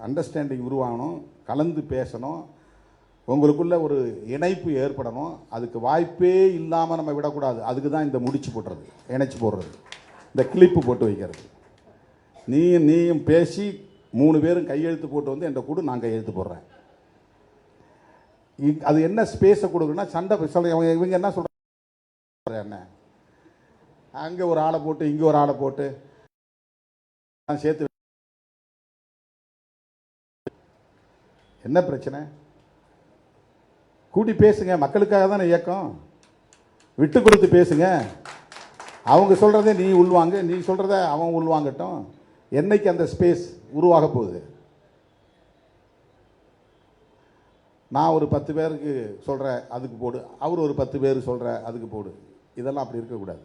அண்டர்ஸ்டாண்டிங் உருவாகணும், கலந்து பேசணும், உங்களுக்குள்ள ஒரு இணைப்பு ஏற்படணும். அதுக்கு வாய்ப்பே இல்லாமல் நம்ம விடக்கூடாது. அதுக்கு தான் இந்த முடிச்சு போட்டுறது, இணைச்சி போடுறது, இந்த கிளிப்பு போட்டு வைக்கிறது. நீயும் பேசி 3 பேரும் கையெழுத்து போட்டு வந்து என்கிட்ட கூட நான் கையெழுத்து போடுறேன். அது என்ன ஸ்பேஸை கொடுக்குன்னா, சண்டை இவங்க என்ன சொல்கிறாங்க, என்ன அங்கே ஒரு ஆளை போட்டு இங்கே ஒரு ஆளை போட்டு சேர்த்து என்ன பிரச்சனை? கூட்டி பேசுங்க, மக்களுக்காக தானே இயக்கம். விட்டு கொடுத்து பேசுங்க. அவங்க சொல்றதை நீ உள்வாங்க, நீ சொல்றத அவன் உள்வாங்கட்டும். என்னைக்கு அந்த ஸ்பேஸ் உருவாக போகுது? நான் ஒரு 10 பேருக்கு சொல்கிறேன் அதுக்கு போடு, அவர் ஒரு 10 பேர் சொல்கிற அதுக்கு போடு. இதெல்லாம் அப்படி இருக்கக்கூடாது.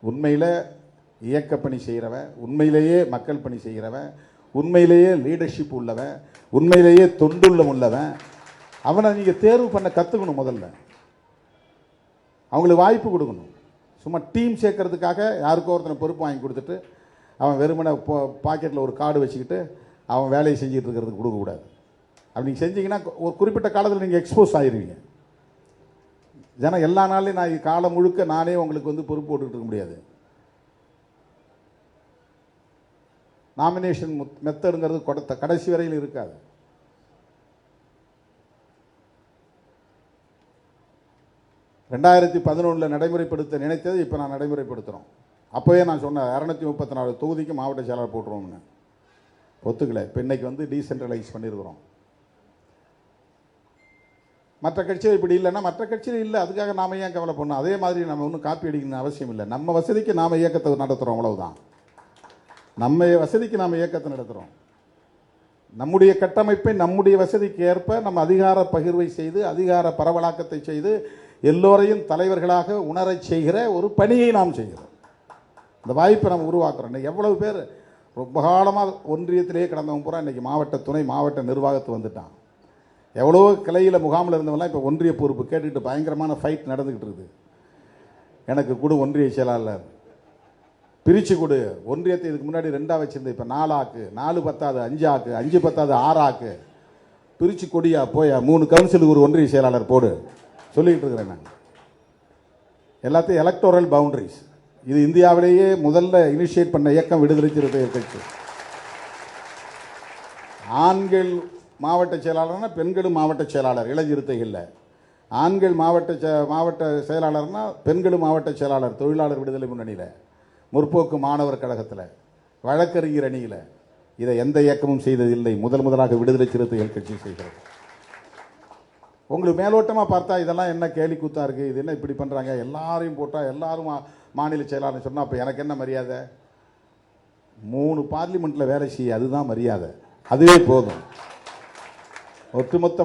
உண்மையில் இயக்கப்பணி செய்கிறவன், உண்மையிலேயே மக்கள் பணி செய்கிறவன், உண்மையிலேயே லீடர்ஷிப் உள்ளவன், உண்மையிலேயே தொண்டுள்ளம் உள்ளவன், அவனை நீங்கள் தேர்வு பண்ண கற்றுக்கணும். முதல்ல அவங்களுக்கு வாய்ப்பு கொடுக்கணும். சும்மா டீம் சேர்க்கறதுக்காக யாருக்கோ ஒருத்தனை பொறுப்பு வாங்கி கொடுத்துட்டு அவன் வெறுமனை பாக்கெட்டில் ஒரு கார்டு வச்சுக்கிட்டு அவன் வேலையை செஞ்சுட்டு இருக்கிறதுக்கு கொடுக்கக்கூடாது. அப்படி நீங்கள் செஞ்சீங்கன்னா ஒரு குறிப்பிட்ட காலத்தில் நீங்கள் எக்ஸ்போஸ் ஆகிடுவீங்க. ஜனம் எல்லா நாள்லையும் நான் காலம் முழுக்க நானே உங்களுக்கு வந்து பொறுப்பு போட்டுக்கிட்டு இருக்க முடியாது. நாமினேஷன் மெத்தடுங்கிறது கடைசி வரையில் இருக்காது. ரெண்டாயிரத்தி 11 நடைமுறைப்படுத்த நினைத்தது இப்போ நான் நடைமுறைப்படுத்துகிறோம். அப்போவே நான் சொன்னேன் 234 தொகுதிக்கு மாவட்ட செயலாளர் போட்டுருவோம்னு. ஒத்துக்கலை. இப்போ இன்னைக்கு வந்து டீசென்ட்ரலைஸ் பண்ணியிருக்கிறோம். மற்ற கட்சியில் இப்படி இல்லைன்னா மற்ற கட்சியில் இல்லை, அதுக்காக நாம் ஏன் கவலை பண்ணணும்? அதே மாதிரி நம்ம ஒன்றும் காப்பி அடிக்கணும்னு அவசியம் இல்லை. நம்ம வசதிக்கு நாம் இயக்கத்தை நடத்துகிறோம், அவ்வளவுதான். நம்ம வசதிக்கு நாம் இயக்கத்தை நடத்துகிறோம். நம்முடைய கட்டமைப்பை நம்முடைய வசதிக்கு ஏற்ப நம்ம அதிகார பகிர்வை செய்து, அதிகார பரவலாக்கத்தை செய்து, எல்லோரையும் தலைவர்களாக உணரச் செய்கிற ஒரு பணியை நாம் செய்கிறோம். இந்த வாய்ப்பை நம்ம உருவாக்குறோம். இன்னைக்கு எவ்வளவு பேர் ரொம்ப காலமாக ஒன்றியத்திலேயே கிடந்தவங்க பூரா இன்றைக்கி மாவட்ட துணை மாவட்ட நிர்வாகத்து வந்துட்டான். எவ்வளோ கிளையில் முகாமில் இருந்தவங்களாம் இப்போ ஒன்றிய பொறுப்பு கேட்டுக்கிட்டு பயங்கரமான ஃபைட் நடந்துக்கிட்டு இருக்குது. எனக்கு கொடு ஒன்றிய செயலாளர், பிரித்து கொடு. ஒன்றியத்தை இதுக்கு முன்னாடி 2ஆக வச்சுருந்தேன், இப்போ 4 ஆக்கு, 4 பத்தாது 5 ஆக்கு, 5 பத்தாது 6 ஆக்கு, பிரித்து கொடியா போயா 3 கவுன்சிலுக்கு ஒரு ஒன்றிய செயலாளர் போடு சொல்லிக்கிட்டு இருக்கிறேன் நான். எல்லாத்தையும் எலக்டோரல் பவுண்டரிஸ். இது இந்தியாவிலேயே முதல்ல இனிஷியேட் பண்ண இயக்கம் விடுதலை சிறுத்தைகள் கட்சி. ஆண்கள் மாவட்ட செயலாளர்னா பெண்களும் மாவட்ட செயலாளர் இளஞ்சிறுத்தைகளில், ஆண்கள் மாவட்ட செயலாளர்னா பெண்களும் மாவட்ட செயலாளர் தொழிலாளர் விடுதலை முன்னணியில், முற்போக்கு மாணவர் கழகத்தில், வழக்கறிஞர் அணியில். இதை எந்த இயக்கமும் செய்ததில்லை. முதலாக விடுதலை சிறுத்தைகள் கட்சி செய்கிறது. உங்களுக்கு மேலோட்டமாக பார்த்தா இதெல்லாம் என்ன கேலி கூத்தா இருக்குது, இது என்ன இப்படி பண்ணுறாங்க, எல்லாரையும் போட்டால் எல்லாரும் மாநில செயலாளர் சொன்னால் அப்போ எனக்கு என்ன மரியாதை? 3 பார்லிமெண்ட்டில் வேலை செய்ய, அதுதான் மரியாதை. அதுவே போதும். ஒட்டுமொத்த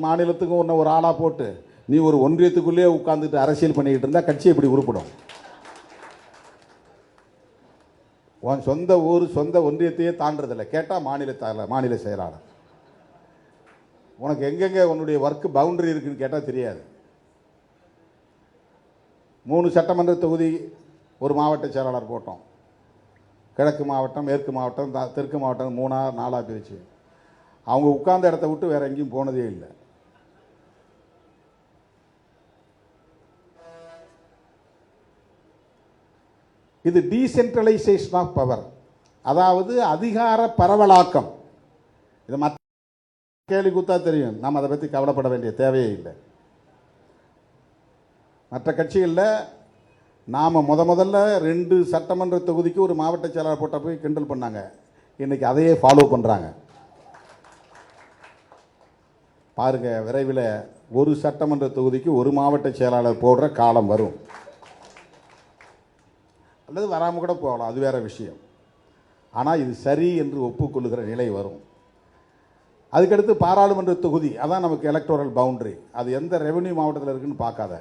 மாநிலத்துக்கும் ஒன்று ஒரு ஆளாக போட்டு நீ ஒரு ஒன்றியத்துக்குள்ளேயே உட்கார்ந்துட்டு அரசியல் பண்ணிக்கிட்டு இருந்தால் கட்சி எப்படி உருப்படும்? உன் சொந்த ஊர் சொந்த ஒன்றியத்தையே தாண்டதில்லை. கேட்டால் மாநில செயலாளர். உனக்கு எங்கெங்கே உன்னுடைய ஒர்க் பவுண்டரி இருக்குன்னு கேட்டால் தெரியாது. 3 சட்டமன்ற தொகுதி ஒரு மாவட்ட செயலாளர் போட்டோம். கிழக்கு மாவட்டம், மேற்கு மாவட்டம், தெற்கு மாவட்டம் 3ஆ 4ஆ பிரிச்சு. அவங்க உட்கார்ந்த இடத்த விட்டு வேற எங்கேயும் போனதே இல்லை. இது டீசென்ட்ரலைசேஷன் ஆஃப் பவர், அதாவது அதிகார பரவலாக்கம். இது மற்ற கேள்வி கூத்தா தெரியும், நாம் அதை பற்றி கவலைப்பட வேண்டிய தேவையே இல்லை. மற்ற கட்சிகளில் நாம் முதல்ல 2 சட்டமன்ற தொகுதிக்கு ஒரு மாவட்ட செயலாளர் போட்ட போய் கிண்டல் பண்ணாங்க. இன்னைக்கு அதையே ஃபாலோ பண்ணுறாங்க. பாருங்க, விரைவில் ஒரு சட்டமன்ற தொகுதிக்கு ஒரு மாவட்ட செயலாளர் போடுற காலம் வரும். அல்லது வராமல் கூட போகலாம், அது வேற விஷயம். ஆனால் இது சரி என்று ஒப்புக்கொள்ளுகிற நிலை வரும். அதுக்கடுத்து பாராளுமன்ற தொகுதி, அதான் நமக்கு எலக்டோரல் பவுண்டரி. அது எந்த ரெவென்யூ மாவட்டத்தில் இருக்குன்னு பார்க்காத,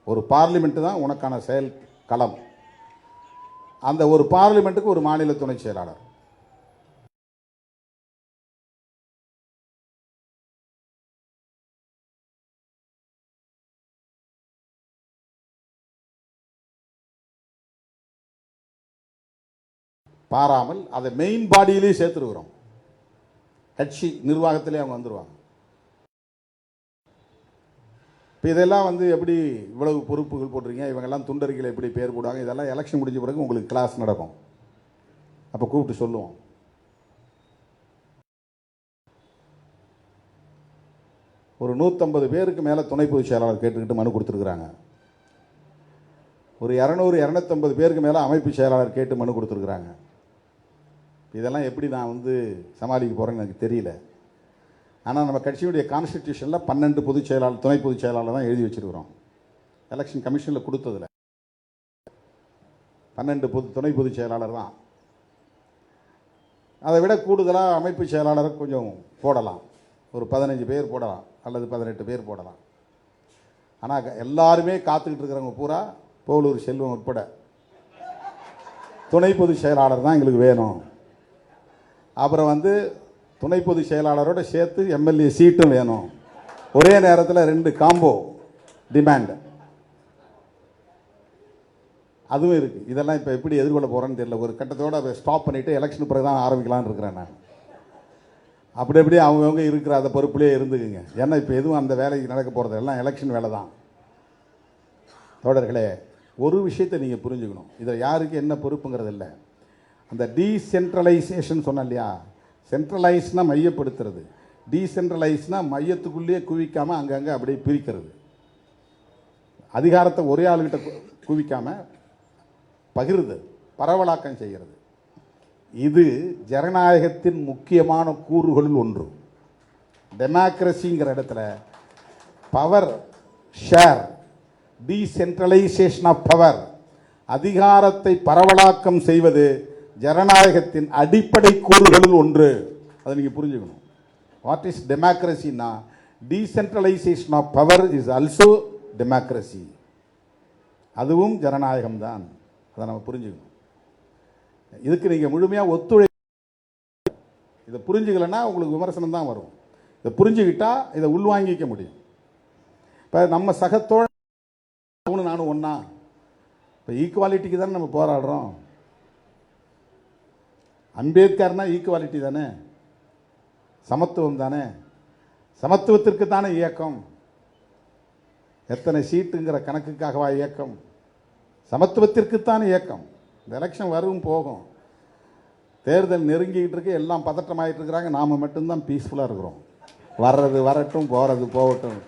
ஒரு பார்லிமெண்ட் தான் உனக்கான செயல் களம். அந்த ஒரு பார்லிமெண்ட்டுக்கு ஒரு மாநில துணை செயலாளர். பாராமல் அதை மெயின் பாடியிலேயே சேர்த்துருக்கிறோம். கட்சி நிர்வாகத்திலே அவங்க வந்துடுவாங்க. இப்போ இதெல்லாம் வந்து எப்படி இவ்வளவு பொறுப்புகள் போட்டிருக்கீங்க, இவங்கெல்லாம் துண்டறிக்கையில் எப்படி பேர் போடுவாங்க, இதெல்லாம் எலெக்ஷன் முடிஞ்ச பிறகு உங்களுக்கு கிளாஸ் நடக்கும். அப்போ கூப்பிட்டு சொல்லுவோம். ஒரு 150 பேருக்கு மேலே துணை பொதுச் செயலாளர் கேட்டுக்கிட்டு மனு கொடுத்துருக்குறாங்க. ஒரு 200-250 பேருக்கு மேலே அமைப்பு செயலாளர் கேட்டு மனு கொடுத்துருக்குறாங்க. இதெல்லாம் எப்படி நான் வந்து சமாளிக்க போகிறேன்னு எனக்கு தெரியல. ஆனால் நம்ம கட்சியுடைய கான்ஸ்டிடியூஷனில் 12 பொதுச் செயலாளர், துணை பொதுச் செயலாளர் தான் எழுதி வச்சுருக்கிறோம். எலெக்ஷன் கமிஷனில் கொடுத்ததில் 12 துணை பொதுச் செயலாளர் தான். அதை விட கூடுதலாக அமைப்பு செயலாளரை கொஞ்சம் போடலாம், ஒரு 15 பேர் போடலாம் அல்லது 18 பேர் போடலாம். ஆனால் எல்லாருமே காத்துக்கிட்டு இருக்கிறவங்க பூரா போலூர் செல்வம் உட்பட துணை பொதுச் செயலாளர் தான் எங்களுக்கு வேணும். அப்புறம் வந்து துணை பொதுச் செயலாளரோட சேர்த்து எம்எல்ஏ சீட்டும் வேணும். ஒரே நேரத்தில் 2 காம்போ டிமாண்ட் அதுவும் இருக்குது. இதெல்லாம் இப்போ எப்படி எதிர்கொள்ள போகிறேன்னு தெரியல. ஒரு கட்டத்தோடு அதை ஸ்டாப் பண்ணிவிட்டு எலெக்ஷன் பிறகு தான் ஆரம்பிக்கலான்னு இருக்கிறேன் நான். அப்படி எப்படி அவங்கவுங்க இருக்கிற அந்த பொறுப்புலேயே இருந்துக்குங்க. ஏன்னா இப்போ எதுவும் அந்த வேலைக்கு நடக்க போகிறது எல்லாம் எலெக்ஷன் வேலை தான். தோழர்களே, ஒரு விஷயத்தை நீங்கள் புரிஞ்சுக்கணும். இதில் யாருக்கு என்ன பொறுப்புங்கிறது இல்லை. அந்த டீசென்ட்ரலைசேஷன் சொன்னேன் இல்லையா, சென்ட்ரலைஸ்னால் மையப்படுத்துறது, டீசென்ட்ரலைஸ்னால் மையத்துக்குள்ளேயே குவிக்காமல் அங்கங்கே அப்படியே பிரிக்கிறது. அதிகாரத்தை ஒரே ஆளுகிட்ட குவிக்காமல் பகிர்ந்து பரவலாக்கம் செய்கிறது. இது ஜனநாயகத்தின் முக்கியமான கூறுகளில் ஒன்று. டெமோக்ரஸிங்கிற இடத்துல power share, decentralisation of power, அதிகாரத்தை பரவலாக்கம் செய்வது ஜனநாயகத்தின் அடிப்படை கூறுகளில் ஒன்று. அதை நீங்கள் புரிஞ்சுக்கணும். வாட் இஸ் டெமோக்ரஸினா, decentralisation of power is also democracy. அதுவும் ஜனநாயகம் தான். அதை நம்ம புரிஞ்சுக்கணும். இதுக்கு நீங்கள் முழுமையாக இதை புரிஞ்சுக்கலைன்னா உங்களுக்கு விமர்சனம் தான் வரும். இதை புரிஞ்சுக்கிட்டா இதை உள்வாங்கிக்க முடியும். இப்போ நம்ம சகத்தோட நானும் ஒன்றா, இப்போ ஈக்குவாலிட்டிக்கு தானே நம்ம போராடுறோம். அம்பேத்கர்னா ஈக்குவாலிட்டி தானே, சமத்துவம் தானே, சமத்துவத்திற்கு தானே இயக்கம். எத்தனை சீட்டுங்கிற கணக்குக்காகவா இயக்கம்? சமத்துவத்திற்குத்தான் இயக்கம். இந்த எலெக்ஷன் வரும் போகும், தேர்தல் நெருங்கிக்கிட்டு இருக்கு, எல்லாம் பதற்றமாகிட்டு இருக்கிறாங்க. நாம் மட்டும்தான் பீஸ்ஃபுல்லாக இருக்கிறோம். வர்றது வரட்டும், போகிறது போகட்டும்,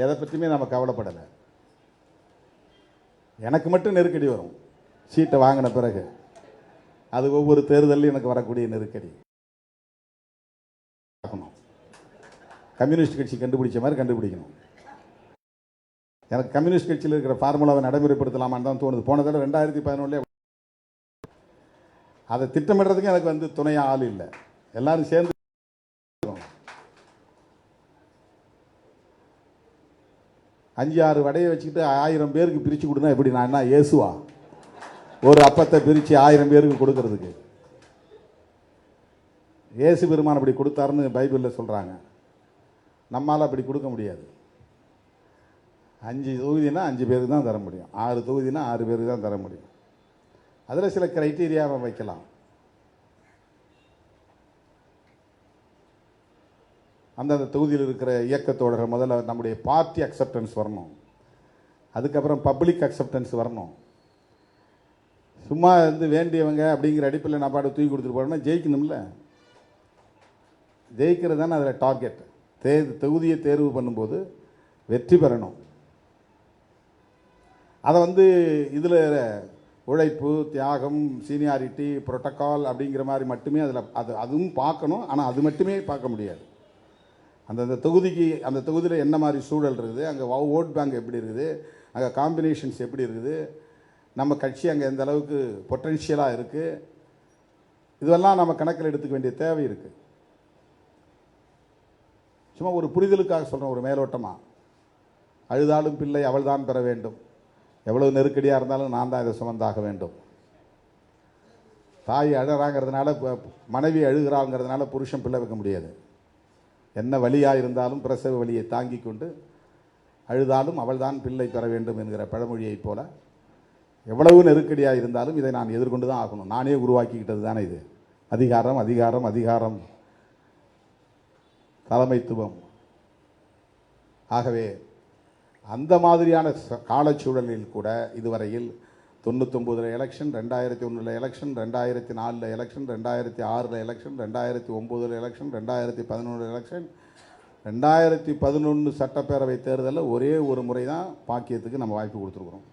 எதை பற்றியுமே நம்ம கவலைப்படலை. எனக்கு மட்டும் நெருக்கடி வரும் சீட்டை வாங்கின பிறகு. அது ஒவ்வொரு தேர்தலையும் எனக்கு வரக்கூடிய நெருக்கடி. கம்யூனிஸ்ட் கட்சி கண்டுபிடிச்ச மாதிரி கண்டுபிடிக்கணும். எனக்கு கம்யூனிஸ்ட் கட்சியில் இருக்கிற ஃபார்முலாவை நடைமுறைப்படுத்தலாமான்னு தான் தோணுது. போன தடவை 2011 அதை திட்டமிடுறதுக்கு எனக்கு வந்து துணையாக ஆள் இல்லை. எல்லாரும் சேர்ந்து 5-6 வடையை வச்சுக்கிட்டு 1000 பேருக்கு பிரித்து கொடுனா எப்படி? நான் என்ன ஏசுவா? ஒரு அப்பத்தை பிரித்து 1000 பேருக்கு கொடுக்கறதுக்கு? ஏசு பெருமான் அப்படி கொடுத்தாருன்னு பைபிளில் சொல்கிறாங்க. நம்மால் அப்படி கொடுக்க முடியாது. 5 தொகுதினா 5 பேருக்கு தான் தர முடியும், 6 தொகுதினா 6 பேருக்கு தான் தர முடியும். அதில் சில கிரைட்டீரியாவை வைக்கலாம். அந்தந்த தொகுதியில் இருக்கிற இயக்கத்தோடர்கள் முதல்ல நம்முடைய பார்ட்டி அக்செப்டன்ஸ் வரணும், அதுக்கப்புறம் பப்ளிக் அக்செப்டன்ஸ் வரணும். சும்மா வந்து வேண்டியவங்க அப்படிங்கிற அடிப்படையில் நான் பாட்டு தூக்கி கொடுத்துட்டு போகிறோம்னா ஜெயிக்கணும்ல. ஜெயிக்கிறது தானே அதில் டார்கெட். தொகுதியை தேர்வு பண்ணும்போது வெற்றி பெறணும். அதை வந்து இதில் உழைப்பு, தியாகம், சீனியாரிட்டி, புரோட்டோக்கால் அப்படிங்கிற மாதிரி மட்டுமே அதில் அதுவும் பார்க்கணும். ஆனால் அது மட்டுமே பார்க்க முடியாது. அந்தந்த தொகுதிக்கு, அந்த தொகுதியில் என்ன மாதிரி சூழல் இருக்குது, அங்கே ஓட் பேங்க் எப்படி இருக்குது, அங்கே காம்பினேஷன்ஸ் எப்படி இருக்குது, நம்ம கட்சி அங்கே எந்த அளவுக்கு பொட்டென்ஷியலாக இருக்குது, இதெல்லாம் நம்ம கணக்கில் எடுத்துக்க வேண்டிய தேவை இருக்குது. சும்மா ஒரு புரிதலுக்காக சொல்கிறோம், ஒரு மேலோட்டமாக. அழுதாலும் பிள்ளை அவள் தான் பெற வேண்டும், எவ்வளவு நெருக்கடியாக இருந்தாலும் நான் தான் இதை சுமந்தாக வேண்டும். தாய் அழறாங்கிறதுனால, மனைவி அழுகிறாங்கிறதுனால புருஷன் பிள்ளை வைக்க முடியாது. என்ன வழியாக இருந்தாலும் பிரசவ வழியை தாங்கி கொண்டு அழுதாலும் அவள் தான் பிள்ளை பெற வேண்டும் என்கிற பழமொழியைப் போல எவ்வளவு நெருக்கடியாக இருந்தாலும் இதை நான் எதிர்கொண்டு தான் ஆகணும். நானே உருவாக்கிக்கிட்டது தானே இது. அதிகாரம் அதிகாரம் அதிகாரம், தலைமைத்துவம். ஆகவே அந்த மாதிரியான காலச்சூழலில் கூட இதுவரையில் 99 election, 2001 election, 2004 election, 2006 election, 2009 election, 2011 election, 2011 சட்டப்பேரவை தேர்தலில் ஒரே ஒரு முறை தான் பாக்கியத்துக்கு நம்ம வாய்ப்பு கொடுத்துருக்குறோம்.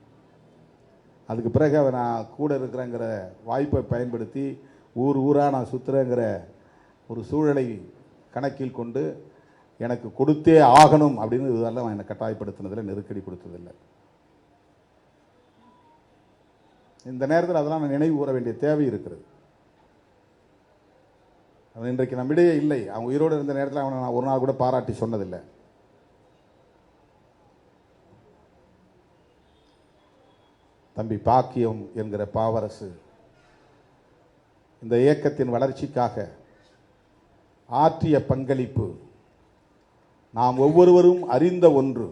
அதுக்கு பிறகு நான் கூட இருக்கிறேங்கிற வாய்ப்பை பயன்படுத்தி ஊர் ஊராக நான் சுற்றுறேங்கிற ஒரு சூழலை கணக்கில் கொண்டு எனக்கு கொடுத்தே ஆகணும் அப்படின்னு இதெல்லாம் என்னை கட்டாயப்படுத்தினதில் நெருக்கடி கொடுத்ததில்லை. இந்த நேரத்தில் அதெல்லாம் நான் நினைவு கூற வேண்டிய தேவை இருக்கிறது. அது இன்றைக்கு நம்மிடையே இல்லை. அவன் உயிரோடு இருந்த நேரத்தில் அவனை நான் ஒரு நாள் கூட பாராட்டி சொன்னதில்லை. தம்பி பாக்கியம் என்கிற பாவரசு இந்த இயக்கத்தின் வளர்ச்சிக்காக ஆற்றிய பங்களிப்பு நாம் ஒவ்வொருவரும் அறிந்த ஒன்று,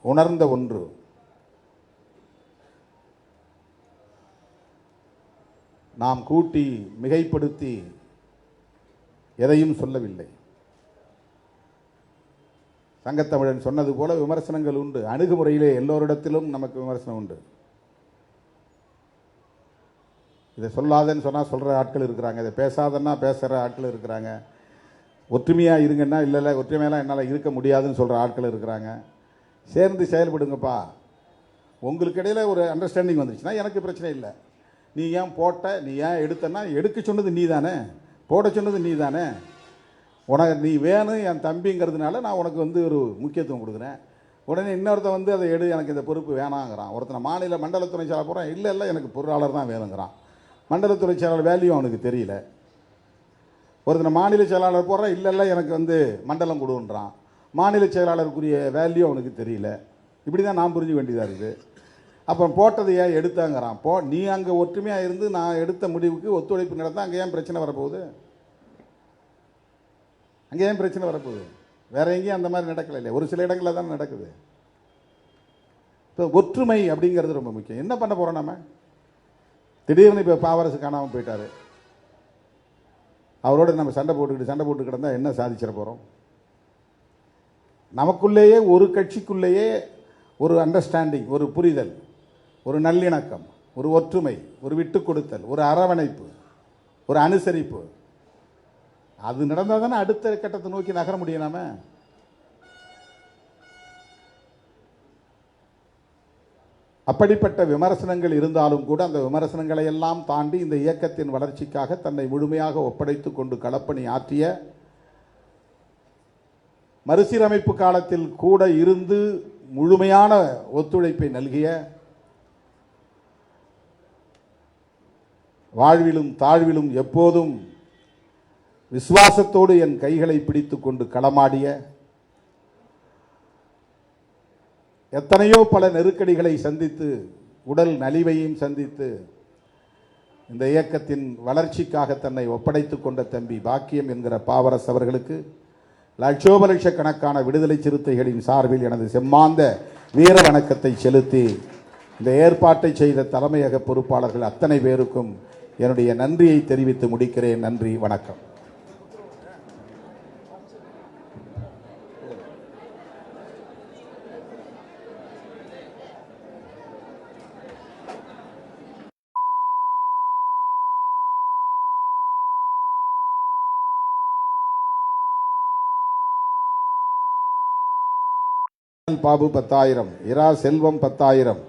உணர்ந்த ஒன்று. நாம் கூட்டி மிகைப்படுத்தி எதையும் சொல்லவில்லை. சங்கத்தமிழன் சொன்னது போல விமர்சனங்கள் உண்டு. அணுகுமுறையிலே எல்லோரிடத்திலும் நமக்கு விமர்சனம் உண்டு. இதை சொல்லாதன்னு சொன்னால் சொல்கிற ஆட்கள் இருக்கிறாங்க, இதை பேசாதன்னா பேசுகிற ஆட்கள் இருக்கிறாங்க, ஒற்றுமையாக இருங்கன்னா இல்லை ஒற்றுமையெல்லாம் என்னால் இருக்க முடியாதுன்னு சொல்கிற ஆட்கள் இருக்கிறாங்க. சேர்ந்து செயல்படுங்கப்பா. உங்களுக்கு இடையில் ஒரு அண்டர்ஸ்டாண்டிங் வந்துச்சுன்னா எனக்கு பிரச்சனை இல்லை. நீ ஏன் போட்ட, நீ ஏன் எடுத்தன்னா, எடுக்க சொன்னது நீ தானே, போட சொன்னது நீ தானே. உனக்கு நீ வேணும் என் தம்பிங்கிறதுனால நான் உனக்கு ஒரு முக்கியத்துவம் கொடுக்குறேன். உடனே இன்னொருத்த அதை எடு, எனக்கு இந்த பொறுப்பு வேணாங்கிறான். ஒருத்தனை மண்டல துணை செயலாளர் போகிறான், இல்லை எனக்கு பொருளாளர் தான் வேணுங்கிறான். மண்டல துணை செயலாளர் வேல்யூ அவனுக்கு தெரியல. ஒருத்தனை மாநில செயலாளர் போடுறான், இல்லை எனக்கு மண்டலம் கொடுன்றான். மாநில செயலாளருக்குரிய வேல்யூ அவனுக்கு தெரியல. இப்படி தான் நான் புரிஞ்சு வேண்டியதாக இருக்குது. அப்புறம் போட்டதை ஏன் எடுத்தாங்கிறான். நீ அங்கே ஒற்றுமையாக இருந்து நான் எடுத்த முடிவுக்கு ஒத்துழைப்பு நடந்தால் அங்கே ஏன் பிரச்சனை வரப்போகுது? அங்கே ஏன் பிரச்சனை வரப்போகுது? வேற எங்கேயும் அந்த மாதிரி நடக்கல இல்லை, ஒரு சில இடங்களில் தான் நடக்குது. இப்போ ஒற்றுமை அப்படிங்கிறது ரொம்ப முக்கியம். என்ன பண்ண போகிறோம் நம்ம? திடீர்னு இப்போ பாவரசு காணாமல் போயிட்டாரு. அவரோட நம்ம சண்டை போட்டு கிடந்தால் என்ன சாதிச்சிட போகிறோம்? நமக்குள்ளேயே ஒரு கட்சிக்குள்ளேயே ஒரு அண்டர்ஸ்டாண்டிங், ஒரு புரிதல், ஒரு நல்லிணக்கம், ஒரு ஒற்றுமை, ஒரு விட்டு கொடுத்தல், ஒரு அரவணைப்பு, ஒரு அனுசரிப்பு, அது நடந்தால் தானே அடுத்த கட்டத்தை நோக்கி நகர முடியும். நாம அப்படிப்பட்ட விமர்சனங்கள் இருந்தாலும் கூட அந்த விமர்சனங்களை எல்லாம் தாண்டி இந்த இயக்கத்தின் வளர்ச்சிக்காக தன்னை முழுமையாக ஒப்படைத்துக் கொண்டு களப்பணி ஆற்றிய, மறுசீரமைப்பு காலத்தில் கூட இருந்து முழுமையான ஒத்துழைப்பை நல்கிய, வாழ்விலும் தாழ்விலும் எப்போதும் விசுவாசத்தோடு என் கைகளை பிடித்துக் கொண்டு களமாடிய, எத்தனையோ பல நெருக்கடிகளை சந்தித்து உடல் நலிவையும் சந்தித்து இந்த இயக்கத்தின் வளர்ச்சிக்காக தன்னை ஒப்படைத்துக் கொண்ட தம்பி பாக்கியம் என்கிற பாவரசு அவர்களுக்கு லட்சோப லட்சக்கணக்கான விடுதலை சிறுத்தைகளின் சார்பில் எனது செம்மாந்த வீர வணக்கத்தை செலுத்தி இந்த ஏற்பாட்டை செய்த தலைமையக பொறுப்பாளர்கள் அத்தனை பேருக்கும் என்னுடைய நன்றியை தெரிவித்து முடிக்கிறேன். நன்றி, வணக்கம். பாபு 10,000, இரா செல்வம் 10,000,